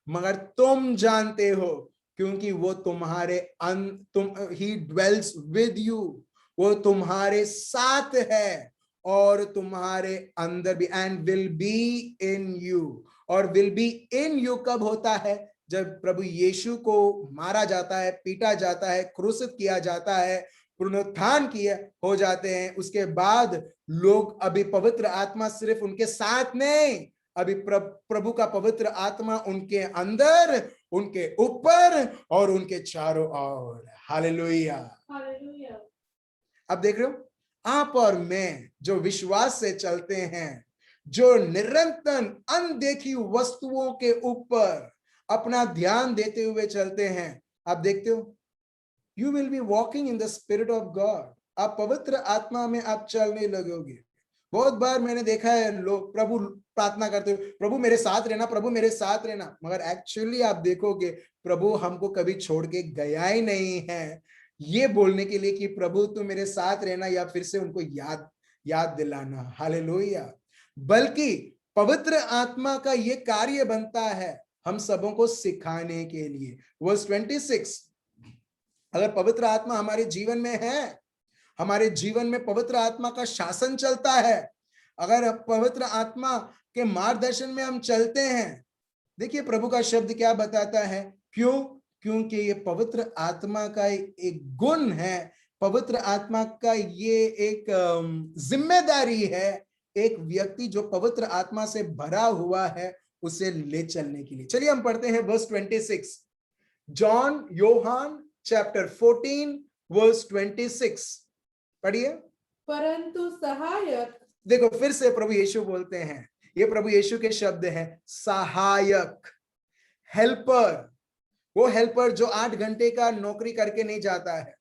मगर तुम जानते हो, क्योंकि वो तुम्हारे ही ड्वेल्स विद यू, वो तुम्हारे साथ है और तुम्हारे अंदर भी, and will be in you. और विल बी इन यू कब होता है? जब प्रभु यीशु को मारा जाता है, पीटा जाता है, क्रूसित किया जाता है, पुनरुत्थान किया हो जाते हैं, उसके बाद लोग अभी पवित्र आत्मा सिर्फ उनके साथ नहीं, अभी प्रभु का पवित्र आत्मा उनके अंदर, उनके ऊपर और उनके चारों ओर। Hallelujah, hallelujah. अब देख रहे हो, आप और मैं जो विश्वास से चलते हैं, जो निरंतर अनदेखी वस्तुओं के ऊपर अपना ध्यान देते हुए चलते हैं, आप देखते हो, you will be walking in the spirit of God. आप पवित्र आत्मा में आप चलने लगोगे। बहुत बार मैंने देखा है लोग प्रभु प्रार्थना करते हुए, प्रभु मेरे साथ रहना, प्रभु मेरे साथ रहना, मगर एक्चुअली आप देखोगे प्रभु हमको कभी छोड़ के गया ही नहीं है ये बोलने के लिए कि प्रभु तू मेरे साथ रहना, या फिर से उनको याद दिलाना। हालेलुया। बल्कि पवित्र आत्मा का ये कार्य बनता है हम सबों को सिखाने के लिए। वर्स 26, अगर पवित्र आत्मा हमारे जीवन में है, हमारे जीवन में पवित्र आत्मा का शासन चलता है, अगर पवित्र आत्मा के मार्गदर्शन में हम चलते हैं, देखिए प्रभु का शब्द क्या बताता है। क्यों? क्योंकि ये पवित्र आत्मा का एक गुण है, पवित्र आत्मा का ये एक जिम्मेदारी है, एक व्यक्ति जो पवित्र आत्मा से भरा हुआ है उसे ले चलने के लिए। चलिए हम पढ़ते हैं वर्स 26, जॉन योहान चैप्टर 14 वर्स 26, पढ़िए। परंतु सहायक, देखो फिर से प्रभु यीशु बोलते हैं, ये प्रभु यीशु के शब्द हैं, सहायक, हेल्पर। वो हेल्पर जो 8 घंटे का नौकरी करके नहीं जाता है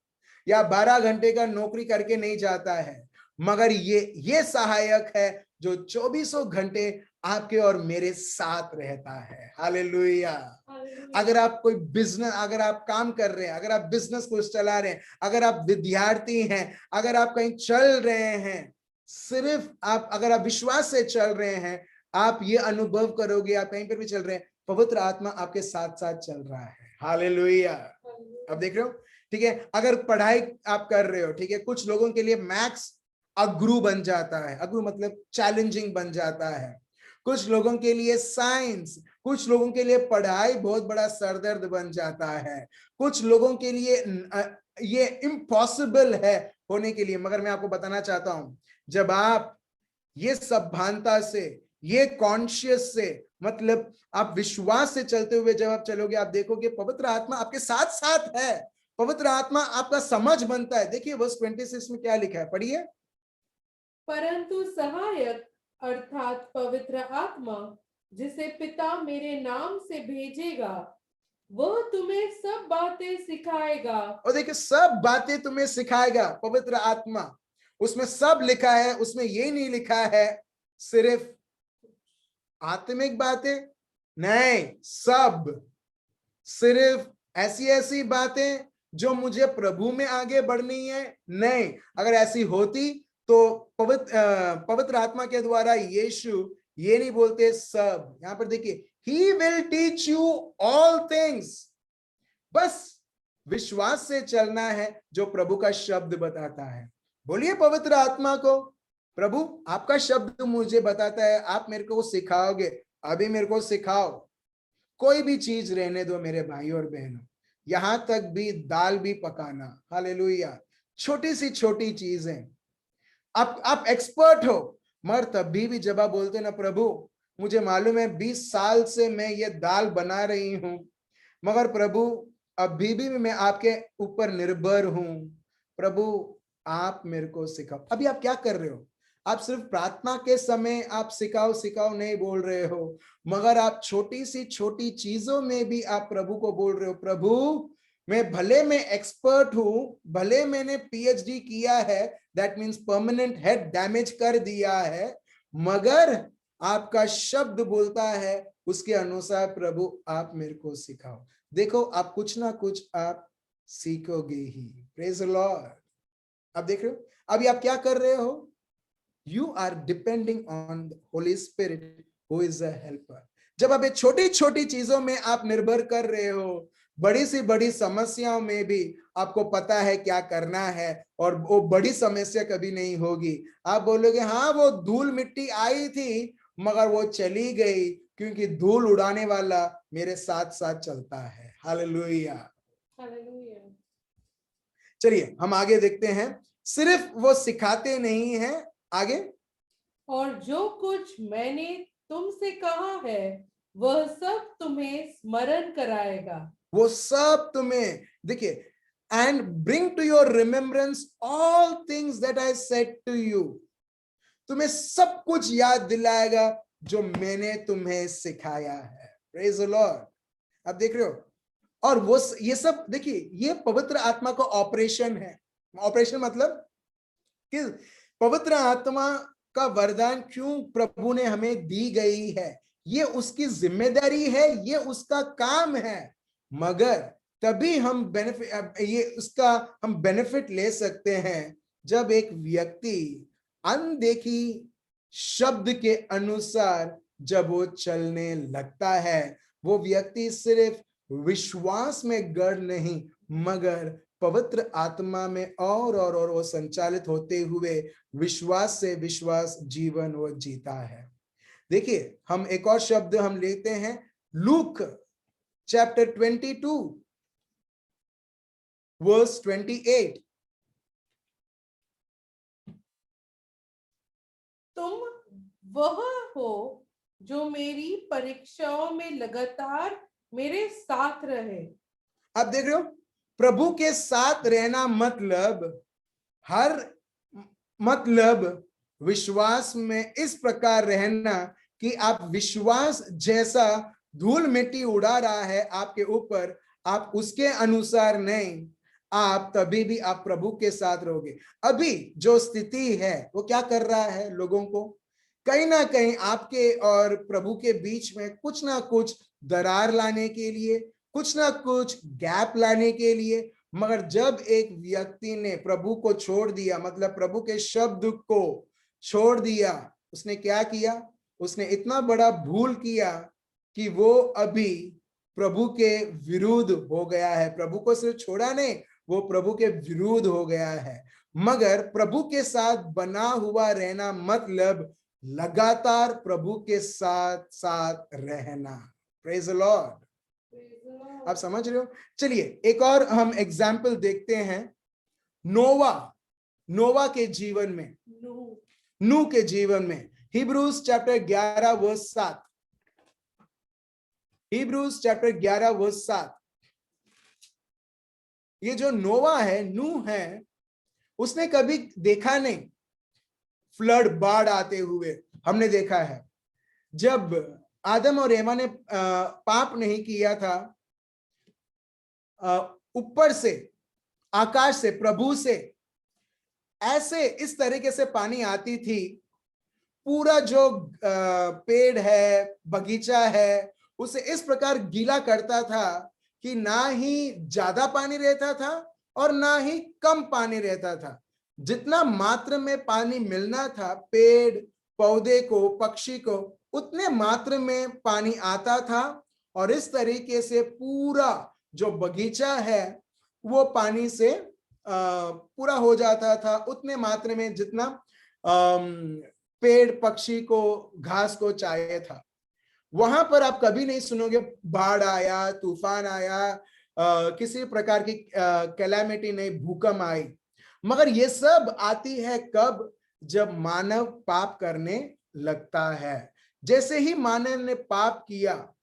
या 12 घंटे का नौकरी करके नहीं जाता है, मगर ये सहायक है जो 24 घंटे आपके और मेरे साथ रहता है। हालेलुया। हालेलुया। अगर आप कोई बिजनेस, अगर आप काम कर रहे हैं, अगर आप बिजनेस को चला रहे हैं, अगर आप विद्यार्थी हैं, अगर आप कहीं चल रहे हैं, सिर्फ आप, अगर आप विश्वास से चल रहे हैं, आप ये अनुभव करोगे, आप कहीं पर भी चल रहे हैं, पवित्र आत्मा आपके साथ साथ चल रहा है। हालेलुया। अब देख रहे हो, ठीक है। अगर पढ़ाई आप कर रहे हो, ठीक है, कुछ लोगों के लिए मैथ्स अग्रू बन जाता है, अग्रू मतलब चैलेंजिंग बन जाता है। कुछ लोगों के लिए साइंस, कुछ लोगों के लिए पढ़ाई बहुत बड़ा सरदर्द बन जाता है, कुछ लोगों के लिए ये इम्पॉसिबल है होने के लिए। मगर मैं आपको बताना चाहता हूं, जब आप ये सभानता से, ये कॉन्शियस से, मतलब आप विश्वास से चलते हुए जब आप चलोगे, आप देखोगे पवित्र आत्मा आपके साथ साथ है, पवित्र आत्मा आपका समझ बनता है। देखिए वर्स 26 में क्या लिखा है, पढ़िए। परंतु सहायक अर्थात पवित्र आत्मा, जिसे पिता मेरे नाम से भेजेगा, वह तुम्हें सब बातें सिखाएगा। और देखिए सब बातें तुम्हें सिखाएगा। पवित्र आत्मा, उसमें सब लिखा है, उसमें ये नहीं लिखा है सिर्फ आत्मिक बातें, नहीं, सब, सिर्फ ऐसी ऐसी बातें जो मुझे प्रभु में आगे बढ़नी है, नहीं। अगर ऐसी होती तो पवित्र आत्मा के द्वारा यीशु ये नहीं बोलते सब। यहां पर देखिए, he will teach you all things. बस विश्वास से चलना है जो प्रभु का शब्द बताता है। बोलिए पवित्र आत्मा को, प्रभु आपका शब्द मुझे बताता है, आप मेरे को सिखाओगे, अभी मेरे को सिखाओ। कोई भी चीज रहने दो मेरे भाई और बहनों, यहां तक भी दाल भी पकाना। हालेलुया। छोटी सी छोटी चीजें, आप एक्सपर्ट हो, मगर तभी भी जब आप बोलते ना, प्रभु मुझे मालूम है 20 साल से मैं ये दाल बना रही हूं, मगर प्रभु अभी भी मैं आपके ऊपर निर्भर हूं, प्रभु आप मेरे को सिखाओ। अभी आप क्या कर रहे हो? आप सिर्फ प्रार्थना के समय आप सिखाओ सिखाओ नहीं बोल रहे हो, मगर आप छोटी सी छोटी चीजों में भी आप प्रभु को बोल रहे हो, प्रभु मैं एक्सपर्ट हूं, भले मैंने पीएचडी किया है, that means permanent head damage कर दिया है, मगर आपका शब्द बोलता है उसके अनुसार प्रभु आप मेरे को सिखाओ। देखो आप कुछ ना कुछ आप सीखोगे ही। Praise the Lord. अब देख रहे हो, अभी आप क्या कर रहे हो? You are depending on the holy spirit who is a helper. जब आप छोटी छोटी चीजों में आप निर्भर कर रहे हो, बड़ी सी बड़ी समस्याओं में भी आपको पता है क्या करना है, और वो बड़ी समस्या कभी नहीं होगी। आप बोलोगे हाँ वो धूल मिट्टी आई थी मगर वो चली गई, क्योंकि धूल उड़ाने वाला मेरे साथ साथ चलता है। हालेलुया। हालेलुया। चलिए हम आगे देखते हैं। सिर्फ वो सिखाते नहीं हैं, आगे, और जो कुछ मैंने तुमसे कहा है वह सब तुम्हें स्मरण कराएगा। वो सब तुम्हें, देखिए, and bring to your remembrance all things that I said to you. तुम्हें सब कुछ याद दिलाएगा जो मैंने तुम्हें सिखाया है। Praise the Lord. आप देख रहे हो, और वो ये सब देखिए, ये पवित्र आत्मा का ऑपरेशन है। ऑपरेशन मतलब कि पवित्र आत्मा का वरदान क्यों प्रभु ने हमें दी गई है, ये उसकी जिम्मेदारी है, ये उसका काम है। मगर तभी हम बेनिफिट, ये उसका हम बेनिफिट ले सकते हैं जब एक व्यक्ति अनदेखी शब्द के अनुसार जब वो चलने लगता है। वो व्यक्ति सिर्फ विश्वास में गढ़ नहीं, मगर पवित्र आत्मा में और वो संचालित होते हुए विश्वास से विश्वास जीवन वो जीता है। देखिए हम एक और शब्द हम लेते हैं, लूक चैप्टर 22 वर्स 28। तुम वह हो जो मेरी परीक्षाओं में लगातार मेरे साथ रहे। आप देख रहे हो, प्रभु के साथ रहना मतलब विश्वास में इस प्रकार रहना कि आप विश्वास जैसा धूल मिट्टी उड़ा रहा है आपके ऊपर, आप उसके अनुसार नहीं, आप तभी भी आप प्रभु के साथ रहोगे। अभी जो स्थिति है वो क्या कर रहा है लोगों को, कहीं ना कहीं आपके और प्रभु के बीच में कुछ ना कुछ दरार लाने के लिए, कुछ ना कुछ गैप लाने के लिए। मगर जब एक व्यक्ति ने प्रभु को छोड़ दिया, मतलब प्रभु के शब्द को छोड़ दिया, उसने क्या किया? उसने इतना बड़ा भूल किया कि वो अभी प्रभु के विरुद्ध हो गया है। प्रभु को सिर्फ छोड़ा नहीं, वो प्रभु के विरुद्ध हो गया है। मगर प्रभु के साथ बना हुआ रहना मतलब लगातार प्रभु के साथ साथ रहना। Praise the Lord. आप समझ रहे हो? चलिए एक और हम एग्जाम्पल देखते हैं नोवा के जीवन में, नू के जीवन में। Hebrews chapter 11 verse 7। Hebrews chapter 11 verse 7। ये जो नोवा है, नू है, उसने कभी देखा नहीं फ्लड, बाढ़ आते हुए। हमने देखा है जब आदम और एवा ने पाप नहीं किया था, ऊपर से, आकाश से, प्रभु से ऐसे इस तरीके से पानी आती थी, पूरा जो पेड़ है, बगीचा है, उसे इस प्रकार गीला करता था कि ना ही ज्यादा पानी रहता था और ना ही कम पानी रहता था। जितना मात्रा में पानी मिलना था पेड़ पौधे को, पक्षी को, उतने मात्रा में पानी आता था। और इस तरीके से पूरा जो बगीचा है वो पानी से पूरा हो जाता था, उतने मात्रा में जितना पेड़ पक्षी को, घास को चाहिए था। वहां पर आप कभी नहीं सुनोगे बाढ़ आया, तूफान आया, किसी प्रकार की कैलामिटी नहीं, भूकंप आई। मगर ये सब आती है कब? जब मानव पाप करने लगता है। जैसे ही मानव ने पाप किया,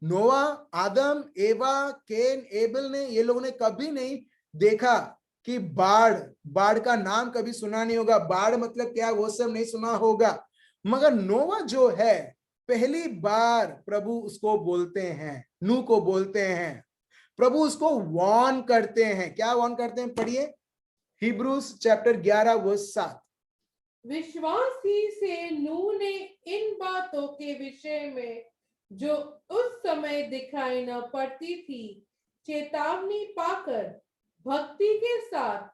नोआ, आदम, एवा, केन, एबेल ने, ये लोगों ने कभी नहीं देखा कि बाढ़ का नाम कभी सुना नहीं होगा। बाढ़ मतलब क्या, वो सब नहीं सुना होगा। मगर नोआ जो है, पहली बार प्रभु उसको बोलते हैं, नू को बोलते हैं, प्रभु उसको वार्न करते हैं। क्या वार्न करते हैं? पढ़िए हिब्रूज चैप्टर 11 वर्स 7। विश्वास ही से नूह ने इन बातों के विषय में जो उस समय दिखाई न पड़ती थी चेतावनी पाकर भक्ति के साथ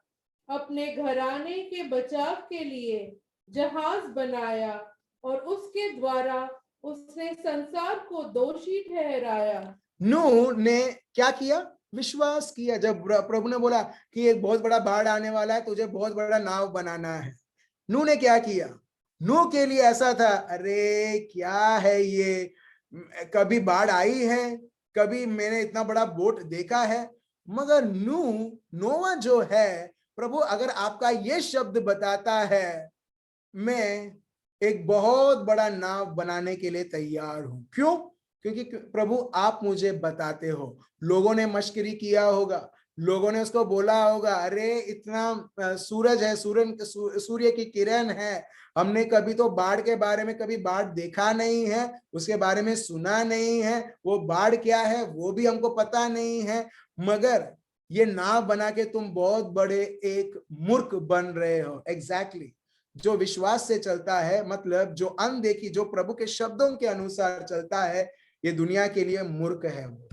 अपने घराने के बचाव के लिए जहाज बनाया और उसके द्वारा उसने संसार को दोषी ठहराया। नूह ने क्या किया? विश्वास किया। जब प्रभु ने बोला कि एक बहुत बड़ा बाढ़ आने वाला है, तुझे बहुत बड़ा नाव बनाना है, नूह ने क्या किया? नूह के लिए ऐसा था, अरे क्या है ये, कभी बाढ़ आई है, कभी मैंने इतना बड़ा बोट देखा है। मगर नोवा जो है, प्रभु अगर आपका ये शब्द बताता है, मैं एक बहुत बड़ा नाव बनाने के लिए तैयार हूं। क्यों? क्योंकि प्रभु आप मुझे बताते हो। लोगों ने मश्करी किया होगा, लोगों ने उसको बोला होगा, अरे इतना सूरज है, सूर्य की किरण है, हमने कभी तो बाढ़ के बारे में कभी बाढ़ देखा नहीं है, उसके बारे में सुना नहीं है, वो बाढ़ क्या है वो भी हमको पता नहीं है। मगर ये नाव बना के तुम बहुत बड़े एक मूर्ख बन रहे हो। एग्जैक्टली जो विश्वास से चलता है, मतलब जो अनदेखी, जो प्रभु के शब्दों के अनुसार चलता है, ये दुनिया के लिए मूर्ख है वो।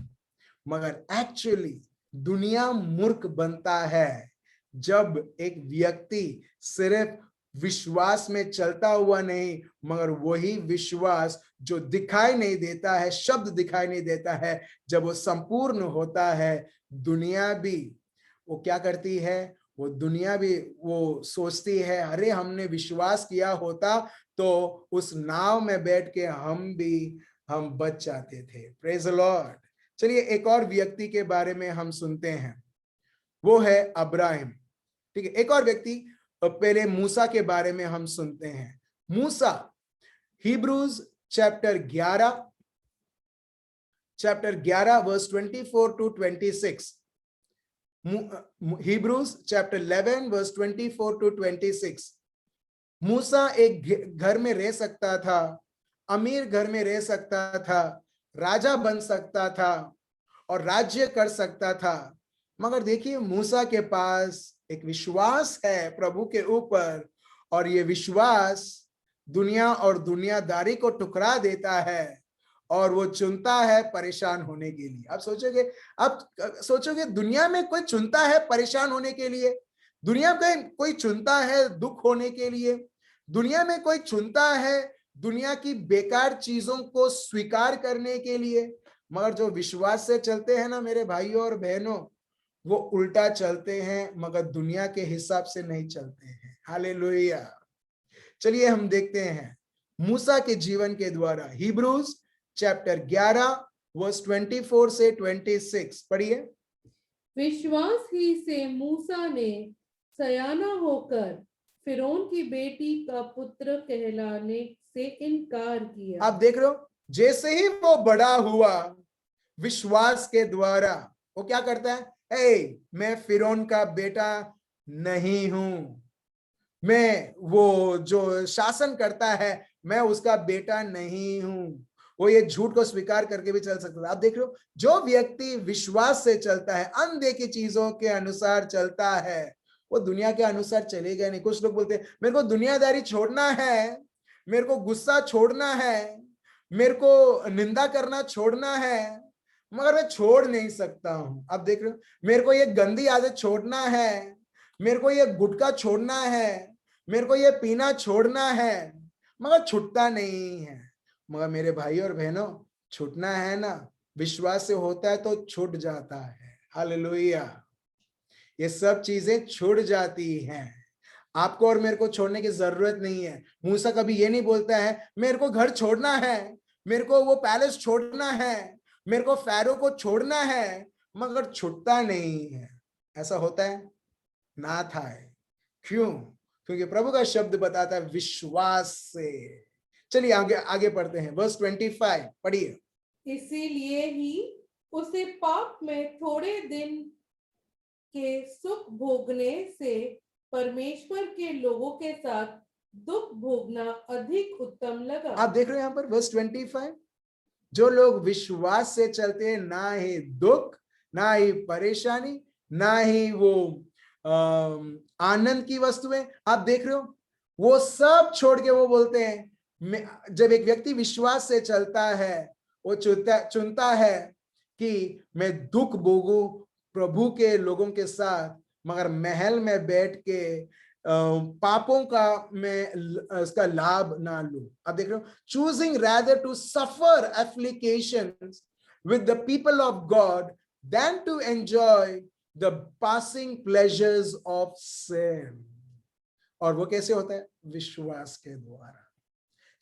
मगर एक्चुअली दुनिया मूर्ख बनता है जब एक व्यक्ति सिर्फ विश्वास में चलता हुआ नहीं, मगर वही विश्वास जो दिखाई नहीं देता है, शब्द दिखाई नहीं देता है, जब वो संपूर्ण होता है, दुनिया भी वो क्या करती है? वो दुनिया भी वो सोचती है, अरे हमने विश्वास किया होता तो उस नाव में बैठ के हम बच जाते थे। Praise the Lord. चलिए एक और व्यक्ति के बारे में हम सुनते हैं, वो है अब्राहम। ठीक है, एक और व्यक्ति, पहले मूसा के बारे में हम सुनते हैं। मूसा, Hebrews chapter 11 verse 24 to 26। Hebrews chapter 11 verse 24 to 26। मूसा एक घर में रह सकता था, अमीर घर में रह सकता था, राजा बन सकता था और राज्य कर सकता था। मगर देखिए मूसा के पास एक विश्वास है प्रभु के ऊपर, और ये विश्वास दुनिया और दुनियादारी को ठुकरा देता है और वो चुनता है परेशान होने के लिए। आप सोचोगे दुनिया में कोई चुनता है परेशान होने के लिए, दुनिया में कोई चुनता है दुख होने के लिए, दुनिया में कोई चुनता है दुनिया की बेकार चीजों को स्वीकार करने के लिए। मगर जो विश्वास से चलते हैं ना मेरे भाइयों और बहनों, वो उल्टा चलते हैं, मगर दुनिया के हिसाब से नहीं चलते हैं। हालेलुया। चलिए हम देखते हैं मूसा के जीवन के द्वारा हिब्रूज चैप्टर 11 वर्स 24 से 26 पढ़िए। विश्वास ही से मूसा ने सयाना होकर फिरौन की बेटी का पुत्र कहलाने से इनकार किया। आप देख रहे हो, जैसे ही वो बड़ा हुआ विश्वास के द्वारा वो क्या करता है, मैं फिरौन का बेटा नहीं हूं, मैं वो जो शासन करता है मैं उसका बेटा नहीं हूं। वो ये झूठ को स्वीकार करके भी चल सकता है। आप देख रहे हो, जो व्यक्ति विश्वास से चलता है, अनदेखी चीजों के अनुसार चलता है, वो दुनिया के अनुसार चलेगा नहीं। कुछ लोग बोलते हैं मेरे को दुनियादारी छोड़ना है, मेरे को गुस्सा छोड़ना है, मेरे को निंदा करना छोड़ना है, मगर मैं छोड़ नहीं सकता हूं। आप देख रहे हो, मेरे को ये गंदी आदत छोड़ना है, मेरे को ये गुटखा छोड़ना है, मेरे को ये पीना छोड़ना है, मगर छूटता नहीं है। मगर मेरे भाई और बहनों, छूटना है ना, विश्वास से होता है तो छूट जाता है। हालेलुया। ये सब चीजें छूट जाती हैं। आपको और मेरे को छोड़ने की जरूरत नहीं है। मूसा कभी ये नहीं बोलता है मेरे को घर छोड़ना है, मेरे को वो पैलेस छोड़ना है, मेरे को फैरो को छोड़ना है, मगर छूटता नहीं है। ऐसा होता है ना था है। क्यों? क्योंकि प्रभु का शब्द बताता है विश्वास से। चलिए आगे आगे पढ़ते हैं, वर्स 25 पढ़िए। इसीलिए ही उसे पाप में थोड़े दिन के सुख भोगने से परमेश्वर के लोगों के साथ दुख भोगना अधिक उत्तम लगा। आप देख रहे हैं यहाँ पर वर्स 25, जो लोग विश्वास से चलते हैं, ना ही दुख, ना ही परेशानी, ना ही वो आनंद की वस्तुएं, आप देख रहे हो, वो सब छोड़ के वो बोलते हैं, जब एक व्यक्ति विश्वास से चलता है वो चुनता है कि मैं दुख भोगूं प्रभु के लोगों के साथ, मगर महल में बैठ के पापों का मैं इसका लाभ ना लूं। आप देख रहे हो, choosing rather to suffer afflictions with the people of God than to enjoy the passing pleasures of sin। और वो कैसे होता है? विश्वास के द्वारा।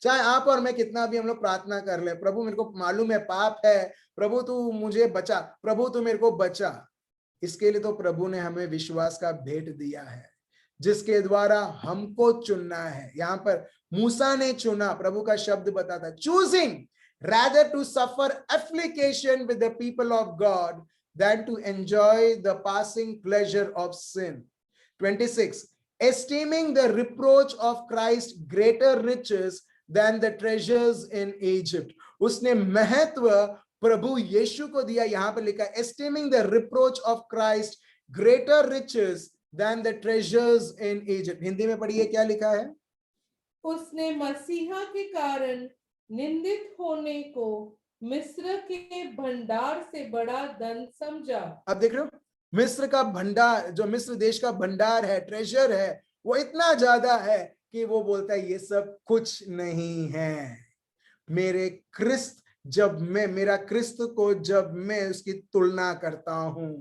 चाहे आप और मैं कितना भी हम लोग प्रार्थना कर ले, प्रभु मेरे को मालूम है पाप है, प्रभु तू मुझे बचा, प्रभु तू मेरे को बचा, इसके लिए तो प्रभु ने हमें विश्वास का भेंट दिया है, जिसके द्वारा हमको चुनना है। यहाँ पर मूसा ने चुना, प्रभु का शब्द बताता है, choosing rather to suffer affliction with the people of God than to enjoy the passing pleasure of sin। 26, esteeming the reproach of Christ greater riches than the treasures in Egypt। उसने महत्व प्रभु यीशु को दिया। यहाँ पर लिखा है esteeming the reproach of Christ greater riches than the treasures in Egypt। Hindi में पढ़िए क्या लिखा है? उसने मसीहा के कारण निंदित होने को मिस्र के भंडार से बड़ा धन समझा। अब देख रहे हो, मिस्र का भंडार, जो मिस्र देश का भंडार है, ट्रेजर है, वो इतना ज्यादा है कि वो बोलता है ये सब कुछ नहीं है। मेरे क्रिस्त, जब मैं मेरा क्रिस्त को जब मैं उसकी तुलना करता हूं,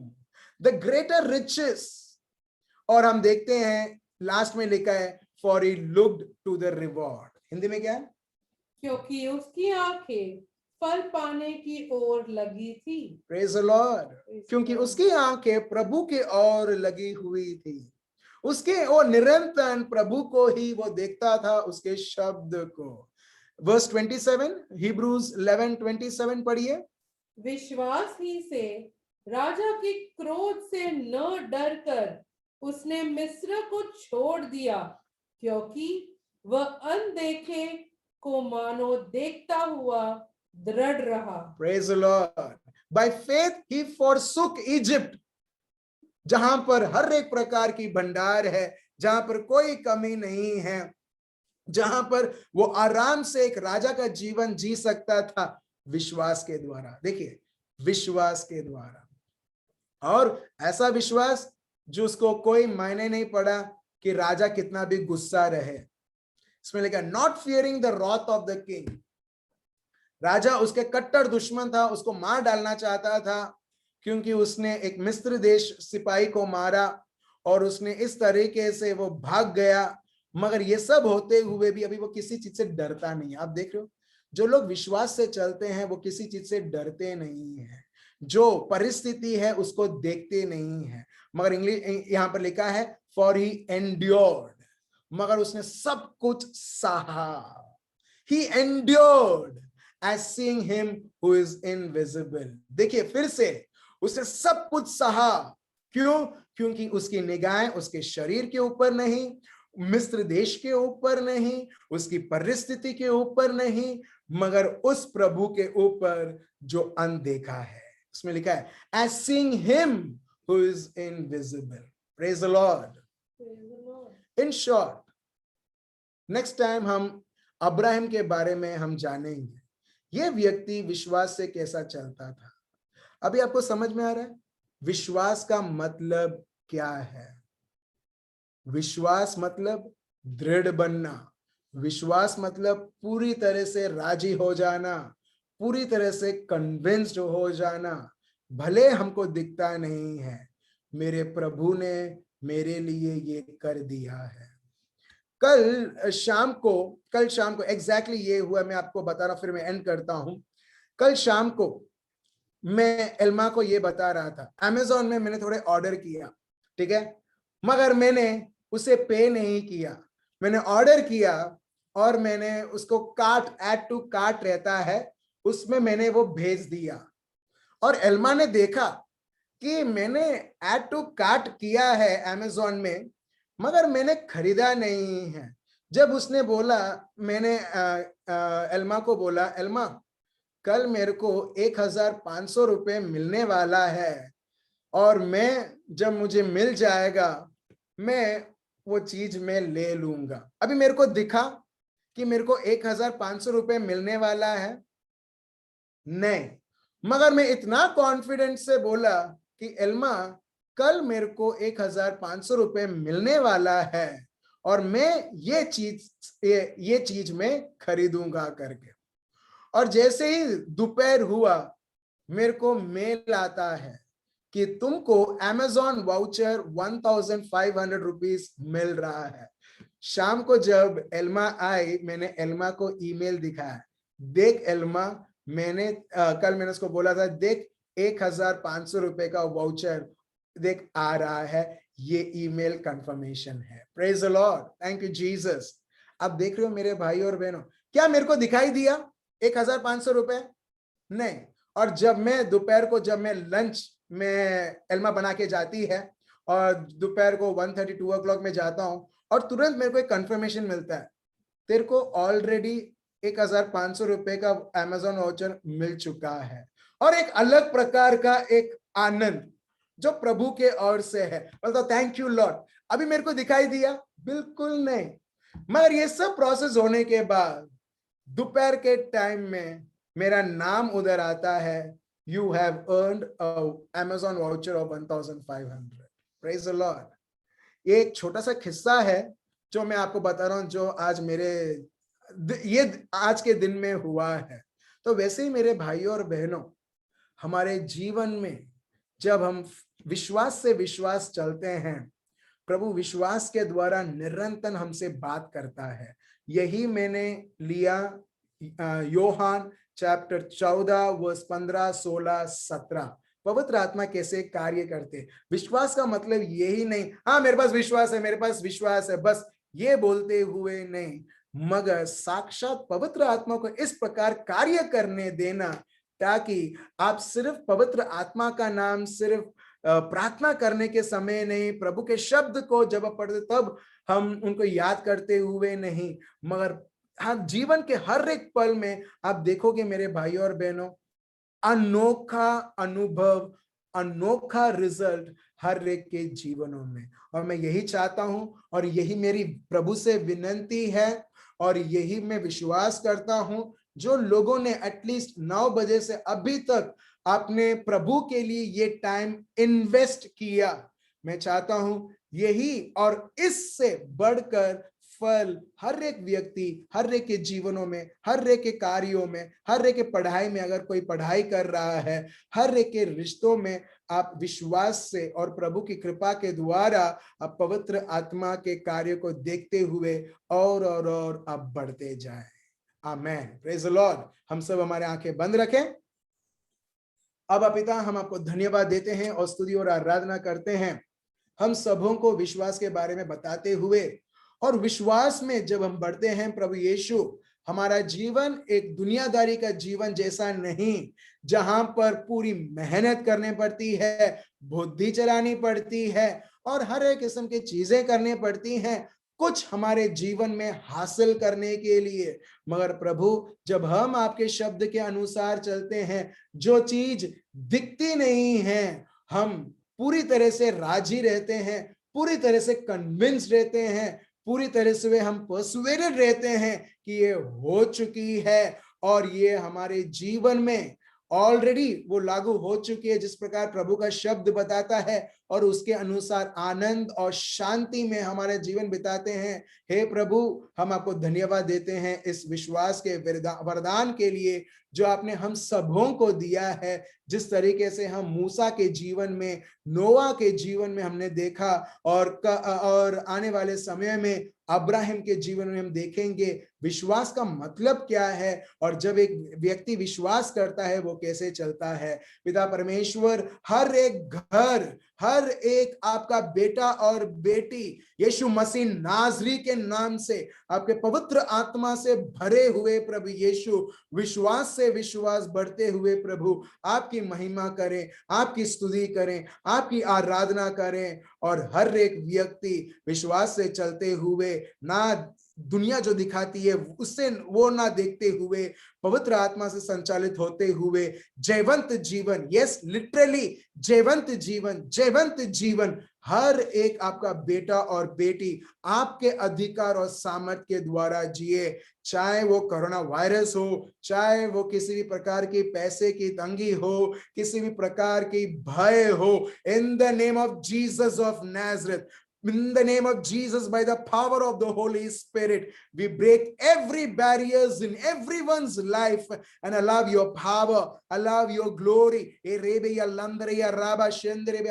द ग्रेटर रिचेस। और हम देखते हैं लास्ट में लिखा है for he looked to the reward. Hindi में क्या है? क्योंकि उसकी आंखें फल पाने की ओर लगी थी। Praise the Lord. क्योंकि उसकी आंखें प्रभु की ओर लगी हुई थी, उसके वो निरंतर प्रभु को ही वो देखता था, उसके शब्द को। वर्स 27, हिब्रूज 11:27 पढ़िए। विश्वास ही से राजा के क्रोध से न डरकर उसने मिस्र को छोड़ दिया, क्योंकि वह अनदेखे को मानो देखता हुआ दृढ़ रहा। Praise the Lord. By faith he forsook Egypt, जहां पर हर एक प्रकार की भंडार है, जहां पर कोई कमी नहीं है, जहां पर वो आराम से एक राजा का जीवन जी सकता था, विश्वास के द्वारा। देखिए, विश्वास के द्वारा, और ऐसा विश्वास जो उसको कोई मायने नहीं पड़ा कि राजा कितना भी गुस्सा रहे। इसमें लिखा not fearing the wrath of the king. राजा उसके कट्टर दुश्मन था, उसको मार डालना चाहता था, क्योंकि उसने एक मिस्र देश सिपाही को मारा और उसने इस तरीके से वो भाग गया। मगर ये सब होते हुए भी अभी वो किसी चीज से डरता नहीं है। आप देख रहे हो, जो लोग विश्वास से चलते हैं वो किसी चीज से डरते नहीं है, जो परिस्थिति है उसको देखते नहीं है। मगर इंग्लिश यहां पर लिखा है फॉर ही एंड्योर्ड, मगर उसने सब कुछ सहा। ही endured as seeing him who is invisible। देखिए फिर से, उसने सब कुछ सहा। क्यों? क्योंकि उसकी निगाहें उसके शरीर के ऊपर नहीं, मिस्र देश के ऊपर नहीं, उसकी परिस्थिति के ऊपर नहीं, मगर उस प्रभु के ऊपर जो अनदेखा है। उसमें लिखा है as seeing him who is invisible। Praise the Lord। In short, next time हम अब्राहम के बारे में हम जानेंगे, ये व्यक्ति विश्वास से कैसा चलता था। अभी आपको समझ में आ रहा है विश्वास का मतलब क्या है? विश्वास मतलब दृढ़ बनना, विश्वास मतलब पूरी तरह से राजी हो जाना, पूरी तरह से कन्विंस्ड हो जाना। भले हमको दिखता नहीं है, मेरे प्रभु ने मेरे लिए ये कर दिया है। कल शाम को एग्जैक्टली ये हुआ, मैं आपको बता रहा, फिर मैं एंड करता हूं। कल शाम को मैं एल्मा को ये बता रहा था, अमेज़न में मैंने थोड़े ऑर्डर किया, ठीक है, मगर मैंने उसे पे नहीं किया। मैंने ऑर्डर किया और मैंने उसको ऐड टू कार्ट रहता है, उसमें मैंने वो भेज दिया। और एल्मा ने देखा कि मैंने ऐड टू कार्ट किया है अमेज़न में, मगर मैंने खरीदा नहीं है। जब उसने बोला, मैंने एल्मा को बोला, एल्मा कल मेरे को 1,500 रुपये मिलने वाला है, और मैं जब मुझे मिल जाएगा मैं वो चीज मैं ले लूंगा। अभी मेरे को दिखा कि मेरे को 1,500 रुपये मिलने वाला है नहीं, मगर मैं इतना कॉन्फिडेंट से बोला कि एल्मा कल मेरे को 1,500 रुपये मिलने वाला है और मैं ये चीज मैं खरीदूंगा करके। और जैसे ही दोपहर हुआ, मेरे को मेल आता है कि तुमको Amazon वाउचर 1,500 रुपीज मिल रहा है। शाम को जब एल्मा आई, मैंने एल्मा को ईमेल दिखाया, देख एल्मा, मैंने कल मैंने उसको बोला था, देख 1,500 रुपए का वाउचर देख आ रहा है, ये ईमेल कंफर्मेशन है। Praise the Lord, thank you Jesus. अब देख रहे हो मेरे भाई और बहनों, क्या मेरे को दिखाई दिया 1,500 रुपए? नहीं। और जब मैं दोपहर को, जब मैं लंच में एल्मा बना के जाती है और दोपहर को 1:30 2 o'clock में जाता हूं, और तुरंत मेरे को एक कंफर्मेशन मिलता है, तेरे को ऑलरेडी 1,500 रुपए का Amazon वाउचर मिल चुका है। और एक अलग प्रकार का एक आनंद जो प्रभु के ओर से है, बोलता थैंक यू लॉर्ड। अभी मेरे को दिखाई दिया? बिल्कुल नहीं। मगर ये सब प्रोसेस होने के बाद दोपहर के टाइम में मेरा नाम उधर आता है, you have earned Amazon voucher of 1,500। Praise the Lord. ये एक छोटा सा किस्सा है जो मैं आपको बता रहा हूं, जो आज आज के दिन में हुआ है। तो वैसे ही मेरे भाइयों और बहनों, हमारे जीवन में जब हम विश्वास से विश्वास चलते हैं, प्रभु विश्वास के द्वारा निरंतर हमसे बात करता है। यही मैंने लिया योहान चैप्टर 14 वर्स 15 16 17। पवित्र आत्मा कैसे कार्य करते। विश्वास का मतलब यही नहीं, हाँ मेरे पास विश्वास है, मेरे पास विश्वास है, बस ये बोलते हुए नहीं, मगर साक्षात पवित्र आत्मा को इस प्रकार कार्य करने देना ताकि आप सिर्फ पवित्र आत्मा का नाम सिर्फ प्रार्थना करने के समय नहीं, प्रभु के शब्द को जब पढ़ते तब हम उनको याद करते हुए नहीं, मगर हम जीवन के हर एक पल में आप देखोगे मेरे भाइयों और बहनों, अनोखा अनुभव, अनोखा रिजल्ट हर एक के जीवनों में। और मैं यही चाहता हूं और यही मेरी प्रभु से विनती है और यही मैं विश्वास करता हूं, जो लोगों ने एटलीस्ट 9 बजे से अभी तक आपने प्रभु के लिए ये टाइम इन्वेस्ट किया, मैं चाहता हूं यही और इससे बढ़कर फल हर एक व्यक्ति, हर एक के जीवनों में, हर एक के कार्यों में, हर एक के पढ़ाई में, अगर कोई पढ़ाई कर रहा है, हर एक के रिश्तों में आप विश्वास से और प्रभु की कृपा के द्वारा आप पवित्र आत्मा के कार्य को देखते हुए और आप बढ़ते जाएं। आमेन, प्रेज द लॉर्ड। हम सब हमारे आंखें बंद रखें। अब पिता, हम आपको धन्यवाद देते हैं और स्तुति और आराधना करते हैं, हम सबों को विश्वास के बारे में बताते हुए, और विश्वास में जब हम बढ़ते हैं प्रभु यीशु, हमारा जीवन एक दुनियादारी का जीवन जैसा नहीं, जहां पर पूरी मेहनत करनी पड़ती है, बुद्धि चलानी पड़ती है और हर एक किस्म की चीजें करनी पड़ती हैं कुछ हमारे जीवन में हासिल करने के लिए। मगर प्रभु, जब हम आपके शब्द के अनुसार चलते हैं, जो चीज दिखती नहीं है, हम पूरी तरह से राजी रहते हैं, पूरी तरह से कन्विंस रहते हैं, पूरी तरह से हम पर्सुएडेड रहते हैं कि ये हो चुकी है और ये हमारे जीवन में ऑलरेडी वो लागू हो चुकी है, जिस प्रकार प्रभु का शब्द बताता है, और उसके अनुसार आनंद और शांति में हमारे जीवन बिताते हैं। हे प्रभु, हम आपको धन्यवाद देते हैं इस विश्वास के वरदान के लिए जो आपने हम सबों को दिया है। जिस तरीके से हम मूसा के जीवन में, नोआ के जीवन में हमने देखा, और आने वाले समय में अब्राहम के जीवन में हम देखेंगे विश्वास का मतलब क्या है, और जब एक व्यक्ति विश्वास करता है वो कैसे चलता है। पिता परमेश्वर, हर एक घर, हर एक आपका बेटा और बेटी यीशु मसीह नाजरी के नाम से, आपके पवित्र आत्मा से भरे हुए प्रभु यीशु, विश्वास से विश्वास बढ़ते हुए प्रभु आपकी महिमा करें, आपकी स्तुति करें, आपकी आराधना करें, और हर एक व्यक्ति विश्वास से चलते हुए, ना दुनिया जो दिखाती है उससे वो ना देखते हुए, पवित्र आत्मा से संचालित होते हुए जयवंत जीवन, यस लिटरली जयवंत जीवन, जयवंत जीवन हर एक आपका बेटा और बेटी आपके अधिकार और सामर्थ के द्वारा जिए। चाहे वो कोरोना वायरस हो, चाहे वो किसी भी प्रकार की पैसे की तंगी हो, किसी भी प्रकार की भय हो, इन the name of Jesus of Nazareth, in the name of Jesus, by the power of the Holy Spirit, we break every barriers in everyone's life and allow your power, allow your glory।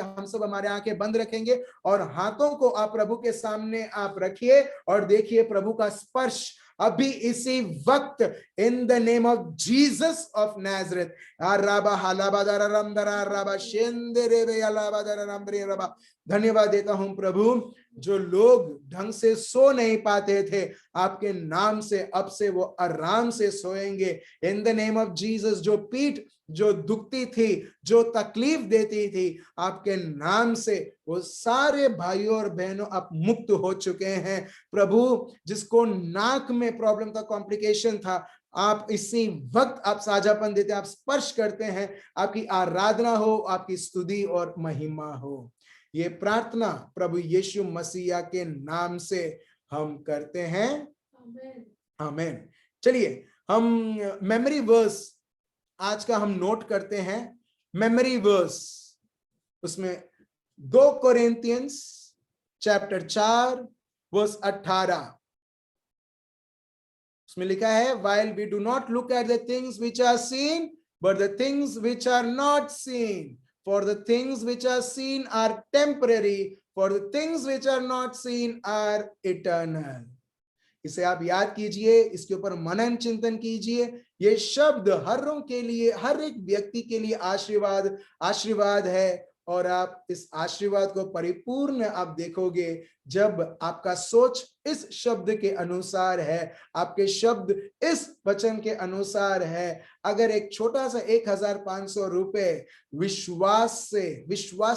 हम सब हमारे आंखें बंद रखेंगे और हाथों को आप प्रभु के सामने आप रखिए और देखिए प्रभु का स्पर्श अभी इसी वक्त, इन the name of Jesus of Nazareth. धन्यवाद देता हूं प्रभु, जो लोग ढंग से सो नहीं पाते थे, आपके नाम से अब से वो आराम से सोएंगे in the name of Jesus. जो पीठ जो दुखती थी, जो तकलीफ देती थी, आपके नाम से वो सारे भाइयों और बहनों आप मुक्त हो चुके हैं प्रभु। जिसको नाक में प्रॉब्लम था, कॉम्प्लिकेशन था, आप इसी वक्त आप साझापन देते हैं, आप स्पर्श करते हैं। आपकी आराधना हो, आपकी स्तुति और महिमा हो। ये प्रार्थना प्रभु यीशु मसीह के नाम से हम करते हैं, आमीन। चलिए हम मेमोरी वर्स आज का हम नोट करते हैं। मेमोरी वर्स, उसमें 2 कोरिन्थियंस चैप्टर 4 वर्स 18, उसमें लिखा है, while we do not look at the things which are seen, but the things which are not seen, for the things which are seen are temporary, for the things which are not seen are eternal। इसे आप याद कीजिए, इसके ऊपर मनन चिंतन कीजिए। ये शब्द हर एक के लिए, हर एक व्यक्ति के लिए आशीर्वाद है, और आप इस आशीर्वाद को परिपूर्ण आप देखोगे जब आपका सोच इस शब्द के अनुसार है, आपके शब्द इस वचन के अनुसार है। अगर एक छोटा सा 1500 रुपए विश्वास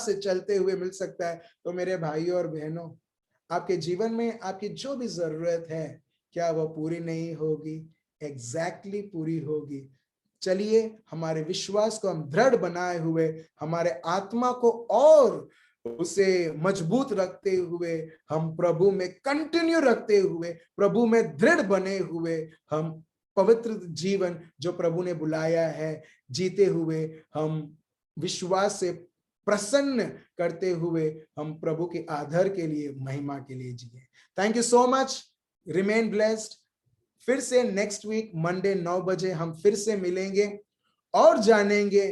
से चलते हुए मिल सकता है, तो मेरे भाइयों और बहनों, आपके जीवन में आपकी जो भी जरूरत है, क्या वो पूरी नहीं होगी? एग्जैक्टली पूरी होगी। चलिए हमारे विश्वास को हम दृढ़ बनाए हुए, हमारे आत्मा को और उसे मजबूत रखते हुए, हम प्रभु में कंटिन्यू रखते हुए, प्रभु में दृढ़ बने हुए, हम पवित्र जीवन जो प्रभु ने बुलाया है जीते हुए, हम विश्वास से प्रसन्न करते हुए, हम प्रभु के आदर के लिए, महिमा के लिए जिए। Thank you so much, remain blessed. फिर से नेक्स्ट वीक मंडे 9 बजे हम फिर से मिलेंगे और जानेंगे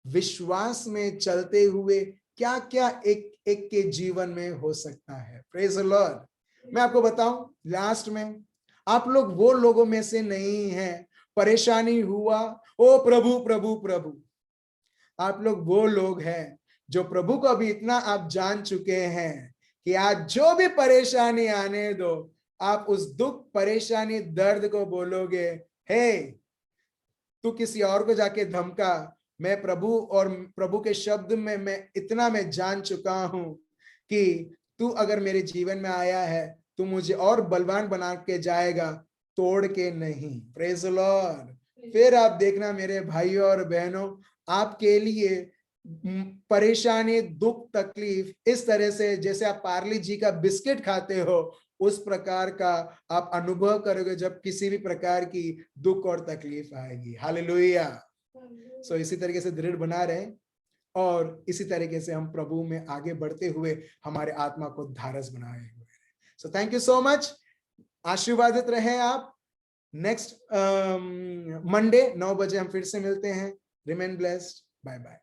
विश्वास में चलते हुए क्या क्या एक एक के जीवन में हो सकता है। Praise the Lord. मैं आपको बताऊं, लास्ट में आप लोग वो लोगों में से नहीं हैं, परेशानी हुआ ओ प्रभु प्रभु प्रभु। आप लोग वो लोग हैं जो प्रभु को अभी इतना आप जान चुके हैं कि आज जो भी परेशानी आने दो, आप उस दुख, परेशानी, दर्द को बोलोगे, हे तू किसी और को जाके धमका, मैं प्रभु और प्रभु के शब्द में मैं जान चुका हूं कि तू अगर मेरे जीवन में आया है, तू मुझे और बलवान बना के जाएगा, तोड़ के नहीं। Praise the Lord. फिर आप देखना मेरे भाइयों और बहनों, आपके लिए परेशानी, दुख, तकलीफ इस तरह से जैसे आप पार्ले जी का बिस्किट खाते हो, उस प्रकार का आप अनुभव करोगे जब किसी भी प्रकार की दुख और तकलीफ आएगी। हालेलुया। सो इसी तरीके से दृढ़ बना रहे और इसी तरीके से हम प्रभु में आगे बढ़ते हुए हमारे आत्मा को धारस बनाए हुए। So thank you so much, आशीर्वादित रहे आप। नेक्स्ट मंडे 9 बजे हम फिर से मिलते हैं। Remain blessed, bye bye.